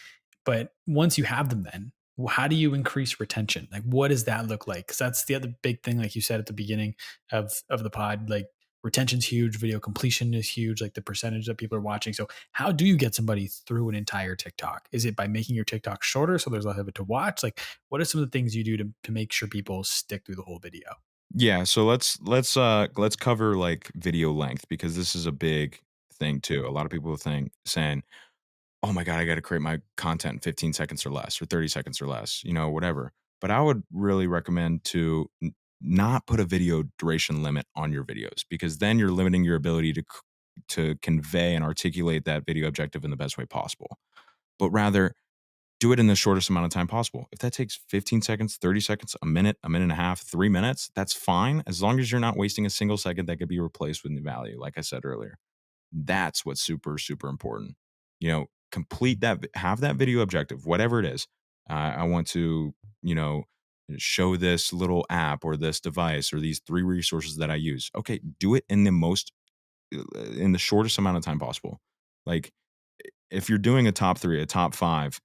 But once you have them, then how do you increase retention? Like, what does that look like? Because that's the other big thing, like you said at the beginning of the pod. Like, retention's huge, video completion is huge, like the percentage that people are watching. So how do you get somebody through an entire TikTok? Is it by making your TikTok shorter so there's less of it to watch? Like, what are some of the things you do to make sure people stick through the whole video? Yeah, so let's cover like video length because this is a big thing too. A lot of people think saying, "Oh my god, I got to create my content in 15 seconds or less or 30 seconds or less," whatever. But I would really recommend to not put a video duration limit on your videos because then you're limiting your ability to convey and articulate that video objective in the best way possible. But rather do it in the shortest amount of time possible. If that takes 15 seconds, 30 seconds, a minute and a half, 3 minutes, that's fine as long as you're not wasting a single second that could be replaced with new value, like I said earlier. That's what's super, super important. Complete that, have that video objective, whatever it is. I want to, you know, show this little app or this device or these three resources that I use. Okay, do it in the shortest amount of time possible. Like if you're doing a top three, a top five,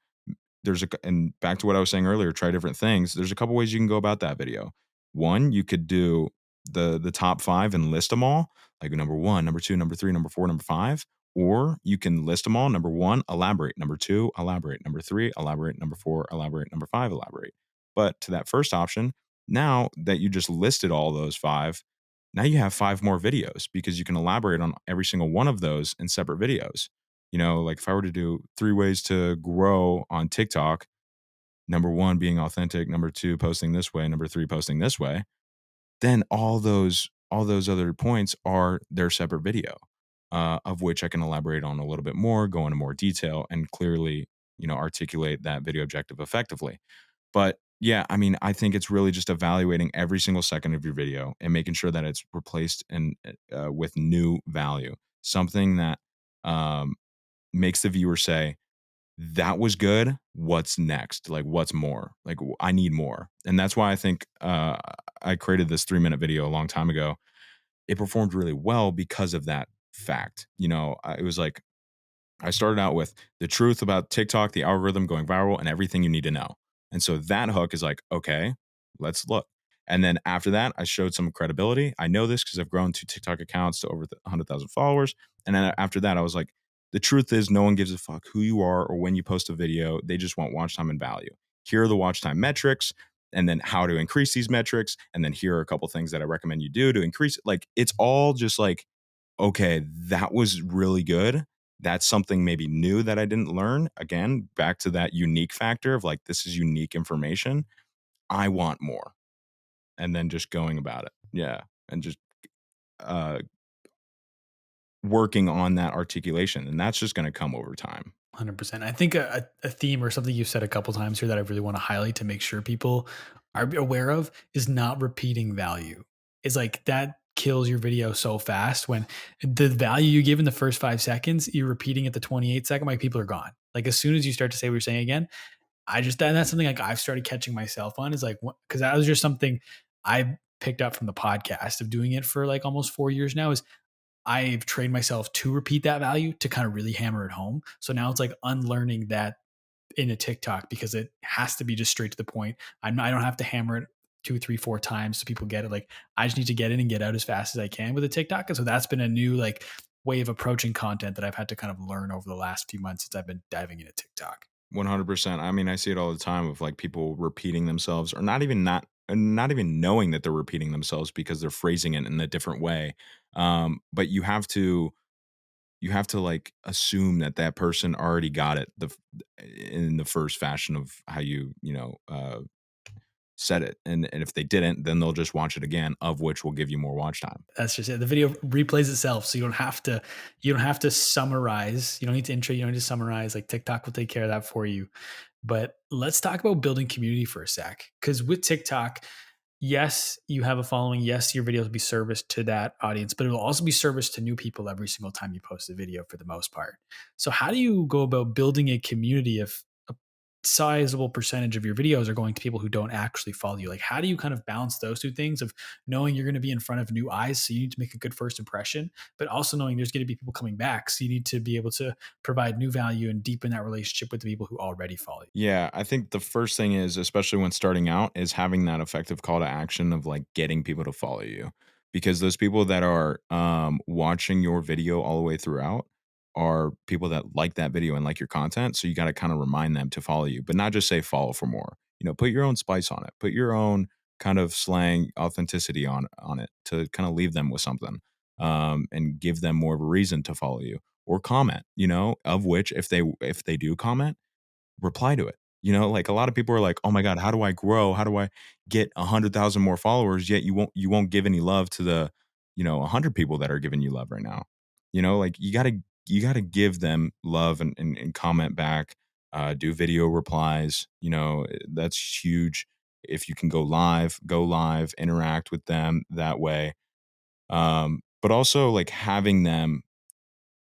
and back to what I was saying earlier, try different things. There's a couple ways you can go about that video. One, you could do the top five and list them all, like number one, number two, number three, number four, number five. Or you can list them all. Number one, elaborate. Number two, elaborate. Number three, elaborate. Number four, elaborate. Number five, elaborate. But to that first option, now that you just listed all those five, now you have five more videos because you can elaborate on every single one of those in separate videos. Like if I were to do three ways to grow on TikTok, number one being authentic, number two posting this way, number three posting this way, then all those other points are their separate video, of which I can elaborate on a little bit more, go into more detail, and clearly, articulate that video objective effectively. But yeah, I mean, I think it's really just evaluating every single second of your video and making sure that it's replaced and with new value, something that um, makes the viewer say, that was good. What's next? Like, what's more? Like, I need more. And that's why I think I created this 3-minute video a long time ago. It performed really well because of that fact. It was like I started out with the truth about TikTok, the algorithm going viral, and everything you need to know. And so that hook is like, okay, let's look. And then after that, I showed some credibility. I know this because I've grown two TikTok accounts to over 100,000 followers. And then after that, I was like, the truth is, no one gives a fuck who you are or when you post a video. They just want watch time and value. Here are the watch time metrics, and then how to increase these metrics. And then here are a couple things that I recommend you do to increase it. Like, it's all just like, okay, that was really good. That's something maybe new that I didn't learn. Again, back to that unique factor of like, this is unique information. I want more. And then just going about it. Yeah. And just uh, working on that articulation. And that's just going to come over time. 100%. I think a theme or something you've said a couple times here that I really want to highlight to make sure people are aware of is not repeating value. It's like that kills your video so fast when the value you give in the first 5 seconds, you're repeating at the 28-second, like people are gone. Like as soon as you start to say what you're saying again, that's something like I've started catching myself on is like, because that was just something I picked up from the podcast of doing it for like almost 4 years now is I've trained myself to repeat that value to kind of really hammer it home. So now it's like unlearning that in a TikTok because it has to be just straight to the point. I don't have to hammer it two, three, four times so people get it. Like I just need to get in and get out as fast as I can with a TikTok. And so that's been a new like way of approaching content that I've had to kind of learn over the last few months since I've been diving into TikTok. 100%. I mean, I see it all the time of like people repeating themselves or not even knowing that they're repeating themselves because they're phrasing it in a different way. But you have to like assume that that person already got it in the first fashion of how said it, and if they didn't, then they'll just watch it again, of which will give you more watch time. That's just it. The video replays itself, so you don't have to summarize. You don't need to intro. You don't need to summarize. Like TikTok will take care of that for you. But let's talk about building community for a sec. Because with TikTok, yes, you have a following. Yes, your videos will be serviced to that audience, but it will also be serviced to new people every single time you post a video for the most part. So, how do you go about building a community if a sizable percentage of your videos are going to people who don't actually follow you? Like, how do you kind of balance those two things of knowing you're going to be in front of new eyes? So, you need to make a good first impression, but also knowing there's going to be people coming back. So, you need to be able to provide new value and deepen that relationship with the people who already follow you. Yeah, I think the first thing is, especially when starting out, is having that effective call to action of like getting people to follow you. because those people that are watching your video all the way throughout are people that like that video and like your content. So you got to kind of remind them to follow you, but not just say follow for more. Put your own spice on it. Put your own kind of slang authenticity on it to kind of leave them with something, and give them more of a reason to follow you or comment. Of which if they do comment, reply to it. Like a lot of people are like, "Oh my god, how do I grow? How do I get 100,000 more followers?" Yet you won't give any love to the 100 people that are giving you love right now. Like you gotta give them love and comment back. Do video replies. That's huge. If you can go live, interact with them that way. But also like having them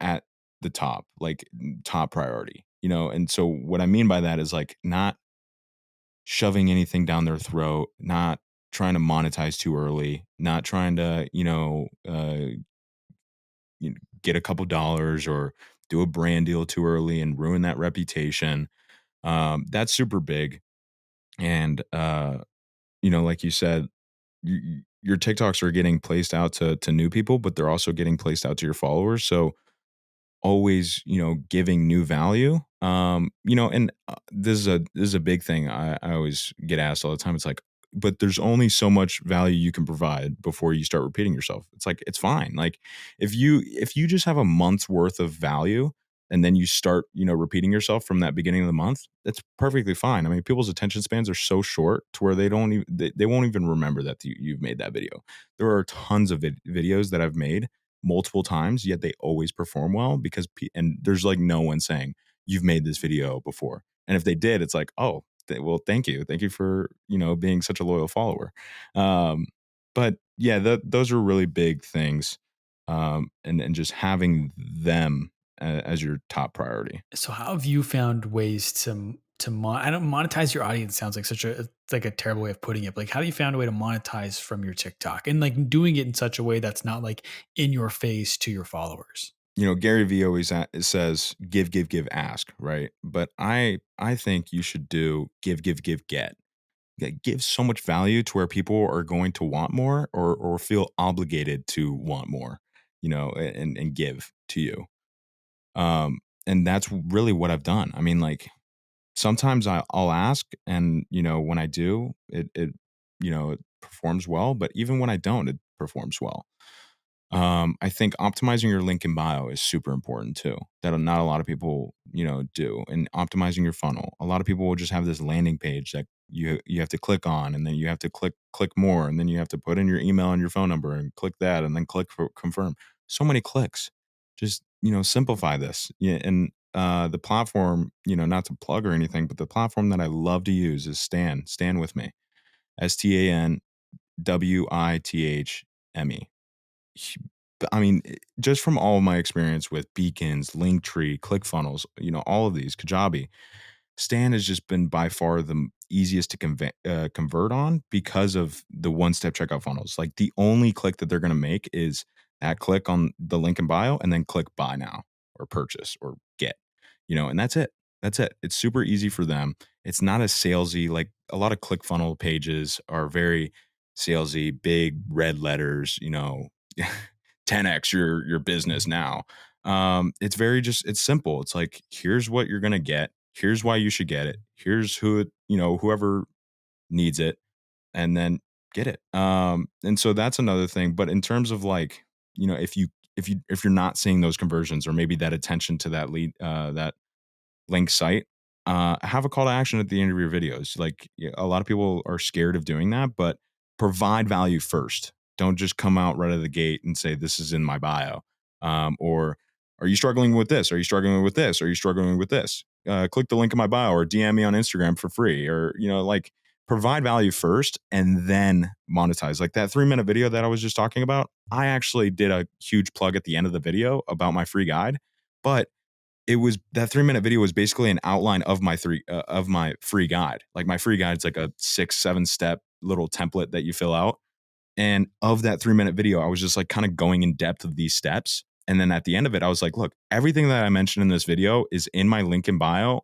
at the top, like top priority. And so what I mean by that is like not shoving anything down their throat, not trying to monetize too early, not trying to, get a couple dollars or do a brand deal too early and ruin that reputation. That's super big. And, like you said, your TikToks are getting placed out to new people, but they're also getting placed out to your followers. So always giving new value, and this is a big thing I always get asked all the time. It's like, but there's only so much value you can provide before you start repeating yourself. It's like, it's fine. Like if you just have a month's worth of value and then you start repeating yourself from that beginning of the month, that's perfectly fine. I mean, people's attention spans are so short to where they won't even remember that you've made that video. There are tons of videos that I've made multiple times, yet they always perform well because and there's like no one saying you've made this video before. And if they did, it's like, oh, well, thank you for being such a loyal follower. Um, but yeah, those are really big things, and just having them as your top priority. So how have you found ways I don't monetize your audience sounds like such a it's like a terrible way of putting it. But like how do you found a way to monetize from your TikTok and like doing it in such a way that's not like in your face to your followers? Gary Vee always says, "Give, give, give, ask," right? But I think you should do give, give, give, get. Give so much value to where people are going to want more or feel obligated to want more, and give to you. And that's really what I've done. I mean, like sometimes I'll ask, and when I do, it performs well. But even when I don't, it performs well. I think optimizing your link in bio is super important too. That not a lot of people, do. And optimizing your funnel. A lot of people will just have this landing page that you have to click on, and then you have to click more, and then you have to put in your email and your phone number and click that, and then click for confirm. So many clicks. Just simplify this. Yeah, and the platform, not to plug or anything, but the platform that I love to use is Stan. Stan with me. StanWithme. I mean, just from all of my experience with Beacons, Linktree, ClickFunnels, all of these, Kajabi, Stan has just been by far the easiest to convert on because of the one-step checkout funnels. Like the only click that they're going to make is that click on the link in bio and then click buy now or purchase or get, and that's it. That's it. It's super easy for them. It's not as salesy. Like a lot of ClickFunnel pages are very salesy, big red letters, 10x your business now. It's very it's simple. It's like, here's what you're gonna get. Here's why you should get it. Here's whoever needs it, and then get it. And so that's another thing. But in terms of like, if you're not seeing those conversions or maybe that attention to that lead, that link site, have a call to action at the end of your videos. Like a lot of people are scared of doing that, but provide value first. Don't just come out right out of the gate and say, this is in my bio. Or are you struggling with this? Are you struggling with this? Are you struggling with this? Click the link in my bio or DM me on Instagram for free, or, like provide value first and then monetize. Like that 3-minute video that I was just talking about, I actually did a huge plug at the end of the video about my free guide, but it was that 3-minute video was basically an outline of my free guide. Like my free guide's like a 6-7 step little template that you fill out. And of that 3-minute video, I was just like kind of going in depth of these steps. And then at the end of it, I was like, look, everything that I mentioned in this video is in my link in bio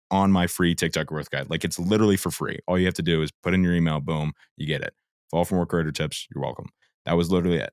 on my free TikTok growth guide. Like it's literally for free. All you have to do is put in your email, boom, you get it. Fall for more creator tips. You're welcome. That was literally it.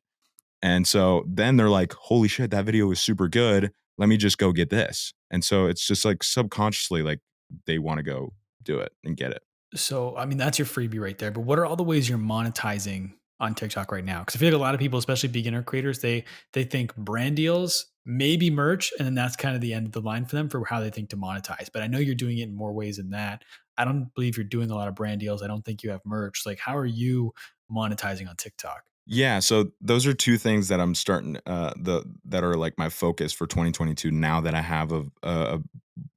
And so then they're like, holy shit, that video was super good. Let me just go get this. And so it's just like subconsciously, like they want to go do it and get it. So, I mean, that's your freebie right there. But what are all the ways you're monetizing on TikTok right now? Because I feel like a lot of people, especially beginner creators, they think brand deals, maybe merch, and then that's kind of the end of the line for them for how they think to monetize. But I know you're doing it in more ways than that. I don't believe you're doing a lot of brand deals. I don't think you have merch. Like, how are you monetizing on TikTok? Yeah, so those are two things that I'm starting the that are like my focus for 2022 now that I have a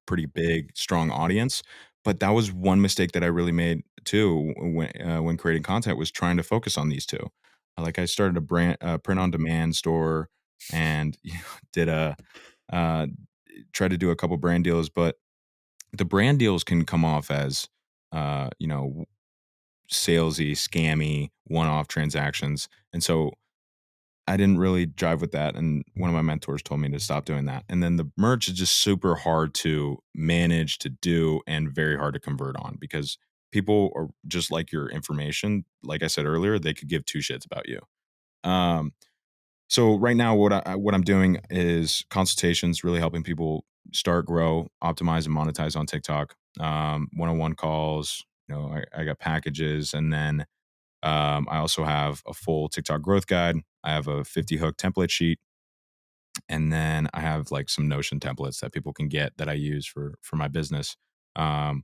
pretty big strong audience. But that was one mistake that I really made too when creating content was trying to focus on these two. Like I started a brand print on demand store and did a uh tried to do a couple brand deals, but the brand deals can come off as you know, salesy, scammy, one-off transactions. And so I didn't really jive with that, and one of my mentors told me to stop doing that. And then the merch is just super hard to manage to do and very hard to convert on because people are just like your information. Like I said earlier, they could give two shits about you. Um, so right now, what I'm doing is consultations, really helping people start, grow, optimize, and monetize on TikTok. One-on-one calls. I got packages, and then I also have a full TikTok growth guide. I have a 50 hook template sheet, and then I have like some Notion templates that people can get that I use for my business. Um,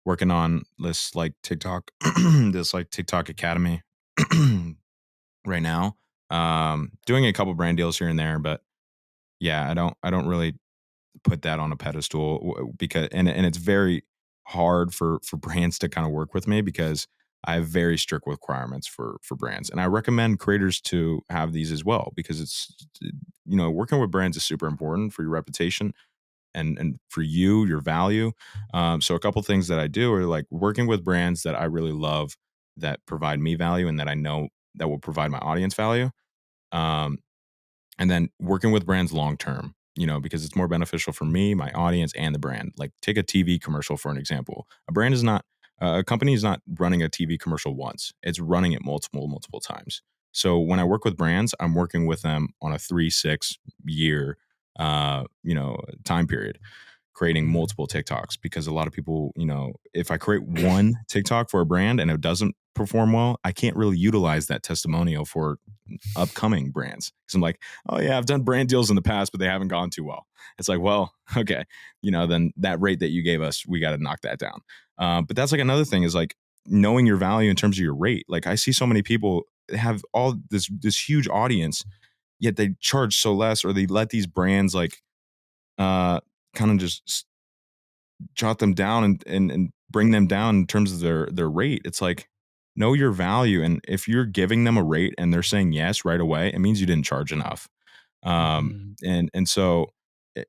Working on this like TikTok, this like TikTok Academy right now. Doing a couple brand deals here and there, but yeah, I don't really put that on a pedestal because and it's very hard for brands to kind of work with me because I have very strict requirements for brands, and I recommend creators to have these as well because it's working with brands is super important for your reputation and for you your value. So a couple things that I do are like working with brands that I really love that provide me value and that I know that will provide my audience value. Um, and then working with brands long term, because it's more beneficial for me, my audience, and the brand. Like take a TV commercial for an example. A company is not running a TV commercial once; it's running it multiple times. So when I work with brands, I'm working with them on a 3-6 year, time period, creating Mm. multiple TikToks because a lot of people, if I create one TikTok for a brand and it doesn't perform well, I can't really utilize that testimonial for upcoming brands. Because I'm like, oh yeah, I've done brand deals in the past, but they haven't gone too well. It's like, well, okay, then that rate that you gave us, we got to knock that down. But that's like another thing is like knowing your value in terms of your rate. Like I see so many people have all this huge audience, yet they charge so less, or they let these brands like uh kind of just jot them down and bring them down in terms of their rate. It's like know your value, and if you're giving them a rate and they're saying yes right away, it means you didn't charge enough. Um, Mhm. and so it,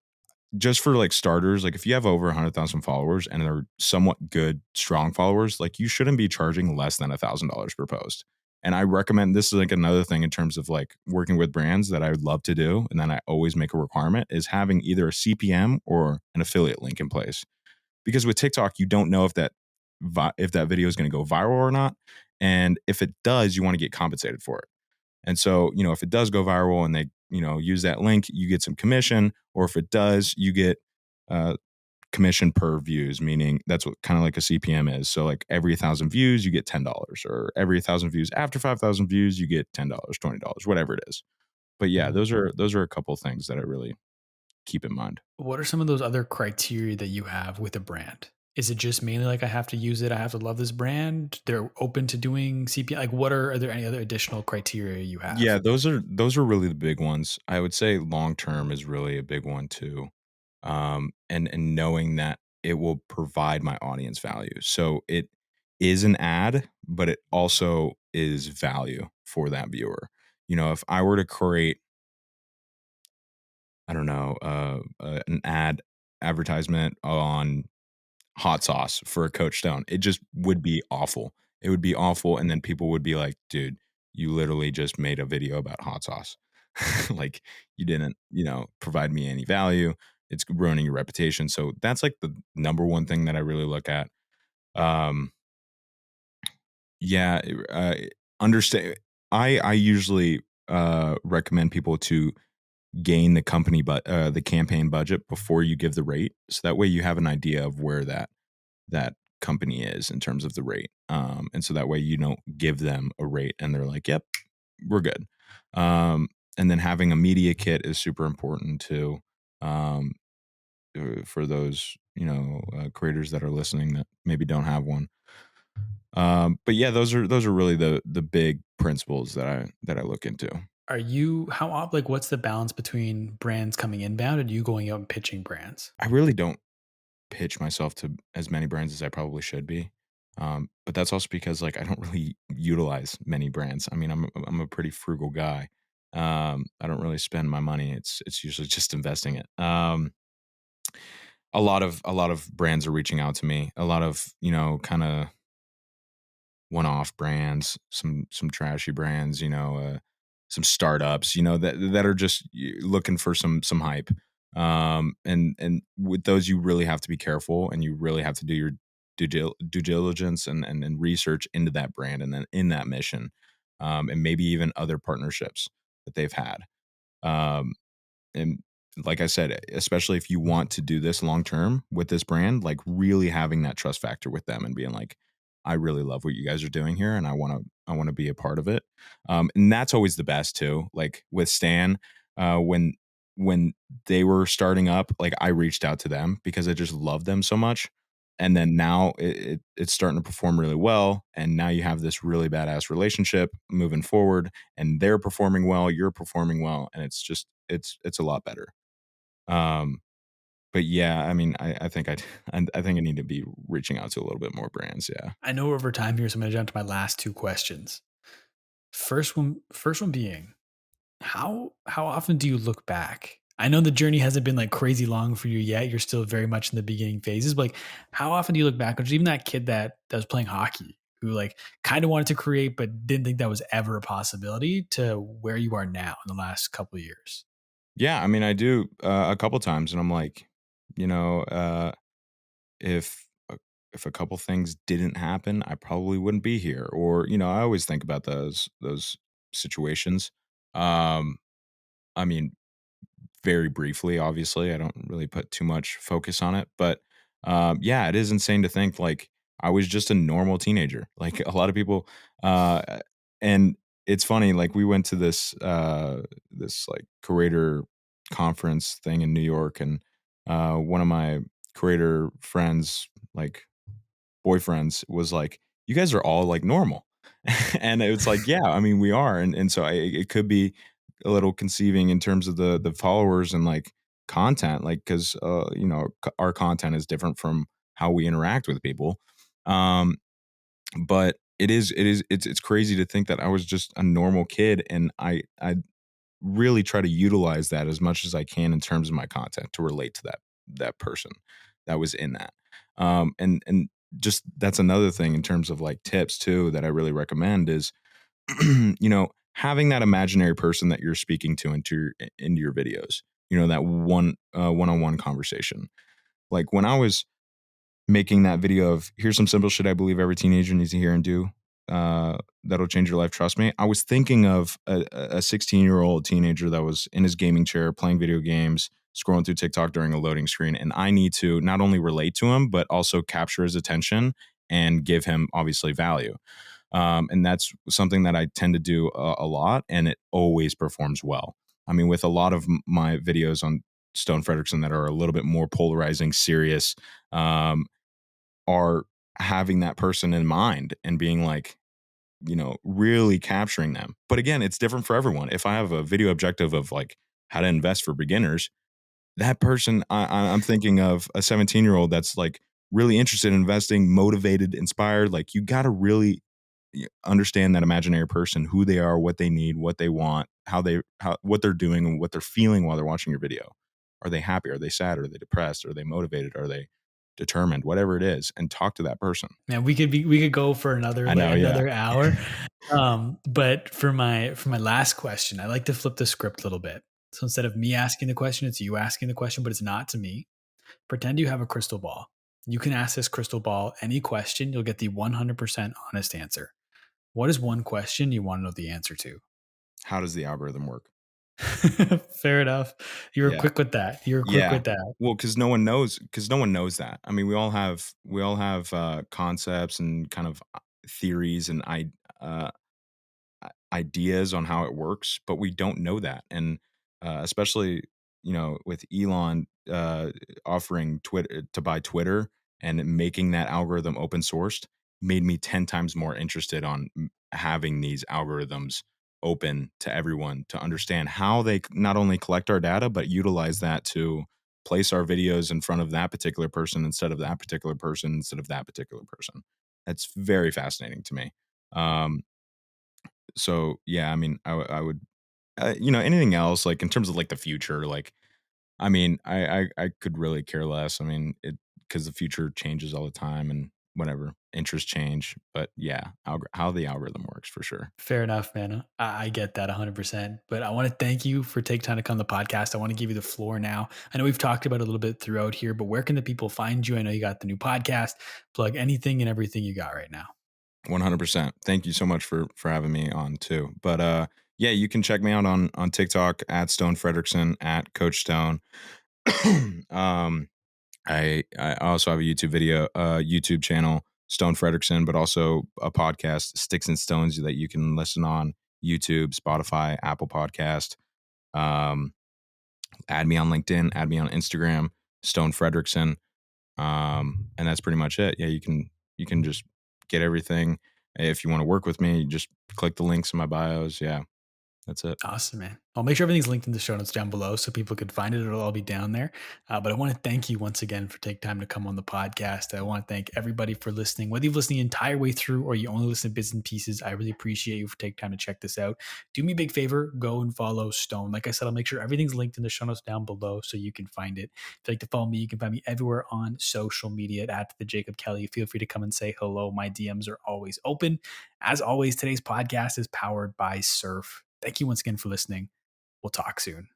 just for like starters, like if you have over 100,000 followers and they're somewhat good, strong followers, like you shouldn't be charging less than $1,000 per post. And I recommend this is like another thing in terms of like working with brands that I would love to do. And then I always make a requirement is having either a CPM or an affiliate link in place because with TikTok, you don't know if that video is going to go viral or not, and if it does, you want to get compensated for it. And so, if it does go viral and they, use that link, you get some commission, or if it does, you get uh, commission per views, meaning that's what kind of like a CPM is. So, like every 1,000 views, you get $10, or every 1,000 views after 5,000 views, you get $10, $20, whatever it is. But yeah, Mhm. those are a couple things that I really keep in mind. What are some of those other criteria that you have with a brand? Is it just mainly like I have to use it, I have to love this brand? They're open to doing CPI. Like what are there any other additional criteria you Yeah, have? those are really the big ones. I would say long term is really a big one too. And knowing that it will provide my audience value. So it is an ad, but it also is value for that viewer. If I were to create, I don't know, an advertisement on hot sauce for a Coach Stone. It just would be awful. It would be awful, and then people would be like, "Dude, you literally just made a video about hot sauce. Like, you didn't, provide me any value. It's ruining your reputation." So that's like the number one thing that I really look at. Um, yeah, understand. I usually recommend people to gain the company but the campaign budget before you give the rate, so that way you have an idea of where that company is in terms of the rate. And so that way you don't give them a rate and they're like, "Yep, we're good." And then having a media kit is super important too. Um, for those creators that are listening that maybe don't have one. But yeah, those are really the big principles that I look into. Are you like what's the balance between brands coming inbound and you going out and pitching brands? I really don't pitch myself to as many brands as I probably should be. But that's also because like I don't really utilize many brands. I mean, I'm a pretty frugal guy. I don't really spend my money. It's usually just investing it. A lot of brands are reaching out to me. A lot of kind of one-off brands, some trashy brands, some startups, that are just looking for some hype. And with those, you really have to be careful, and you really have to do your due diligence and research into that brand and then in that mission, and maybe even other partnerships that they've had. Um, and like I said, especially if you want to do this long term with this brand, like really having that trust factor with them and being like, I really love what you guys are doing here, and I want to be a part of it. And that's always the best too. Like with Stan, when they were starting up, like I reached out to them because I just love them so much. And then now it's starting to perform really well. And now you have this really badass relationship moving forward, and they're performing well, you're performing well, and it's a lot better. Um, but yeah, I mean, I think I think I need to be reaching out to a little bit more brands. Yeah. I know we're over time here, so I'm going to jump to my last two questions. First one being, how often do you look back? I know the journey hasn't been like crazy long for you yet. You're still very much in the beginning phases. But like, how often do you look back? Or even that kid that was playing hockey, who like kind of wanted to create but didn't think that was ever a possibility, to where you are now in the last couple of years. Yeah, I mean, I do a couple times, and I'm like, you know, if a, if a couple things didn't happen, I probably wouldn't be here. Or I always think about those situations. Um, I mean, very briefly, obviously, I don't really put too much focus on it, but yeah, it is insane to think like I was just a normal teenager, like a lot of people. And it's funny, like we went to this like creator conference thing in New York, and one of my creator friends, like boyfriends, was like, "You guys are all like normal," and it's like, "Yeah, I mean, we are," and so it could be a little conceiving in terms of the followers and like content, like because our content is different from how we interact with people. Um, but it's crazy to think that I was just a normal kid, and I really try to utilize that as much as I can in terms of my content to relate to that person that was in that. And just that's another thing in terms of like tips too that I really recommend is having that imaginary person that you're speaking to into your videos. That one-on-one conversation. Like when I was making that video of here's some simple shit I believe every teenager needs to hear and do. That'll change your life. Trust me. I was thinking of a 16-year-old teenager that was in his gaming chair playing video games, scrolling through TikTok during a loading screen, and I need to not only relate to him but also capture his attention and give him obviously value. And that's something that I tend to do a lot, and it always performs well. I mean, with a lot of my videos on Stone Frederickson that are a little bit more polarizing, serious, um, are having that person in mind and being like, really capturing them. But again, it's different for everyone. If I have a video objective of like how to invest for beginners, that person, I'm thinking of a 17-year-old that's like really interested in investing, motivated, inspired. Like you got to really understand that imaginary person, who they are, what they need, what they want, what they're doing, and what they're feeling while they're watching your video. Are they happy? Are they sad? Are they depressed? Are they motivated? Are they determined? Whatever it is, and talk to that person. Man, we could go for I know, yeah. another hour. But for my last question, I like to flip the script a little bit. So instead of me asking the question, it's you asking the question, but it's not to me. Pretend you have a crystal ball. You can ask this crystal ball any question. You'll get the 100% honest answer. What is one question you want to know the answer to? How does the algorithm work? Fair enough. You were Yeah. quick with that. You were quick Yeah. with that. Well, because no one knows that. I mean, we all have, concepts and kind of, theories and uh ideas on how it works, but we don't know that. And especially, with Elon offering Twitter to buy Twitter and making that algorithm open sourced, made me 10 times more interested on having these algorithms open to everyone to understand how they not only collect our data, but utilize that to place our videos in front of that particular person instead of that particular person instead of that particular person. That's very fascinating to me. Um, so yeah, I mean, I would, anything else like in terms of like the future, like I mean, I could really care less. I mean, it because the future changes all the time and whatever interests change. But yeah, how the algorithm works for sure. Fair enough, man. I get that 100%. But I want to thank you for taking time to come on the podcast. I want to give you the floor now. I know we've talked about it a little bit throughout here, but where can the people find you? I know you got the new podcast. Plug anything and everything you got right now. 100%. Thank you so much for having me on too. But yeah, you can check me out on TikTok at Stone Frederickson at Coach Stone. um, I also have a YouTube channel, Stone Frederickson, but also a podcast, Sticks and Stones, that you can listen on YouTube, Spotify, Apple Podcast. Um, Add me on LinkedIn, add me on Instagram, Stone Frederickson, and that's pretty much it. Yeah, you can just get everything. If you want to work with me, just click the links in my bios. Yeah, that's it. Awesome, man. I'll make sure everything's linked in the show notes down below so people could find it. It'll all be down there. But I want to thank you once again for taking time to come on the podcast. I want to thank everybody for listening. Whether you've listened the entire way through or you only listen to bits and pieces, I really appreciate you for taking time to check this out. Do me a big favor, go and follow Stone. Like I said, I'll make sure everything's linked in the show notes down below so you can find it. If you'd like to follow me, you can find me everywhere on social media at the Jacob Kelly. Feel free to come and say hello. My DMs are always open. As always, today's podcast is powered by Surf. Thank you once again for listening. We'll talk soon.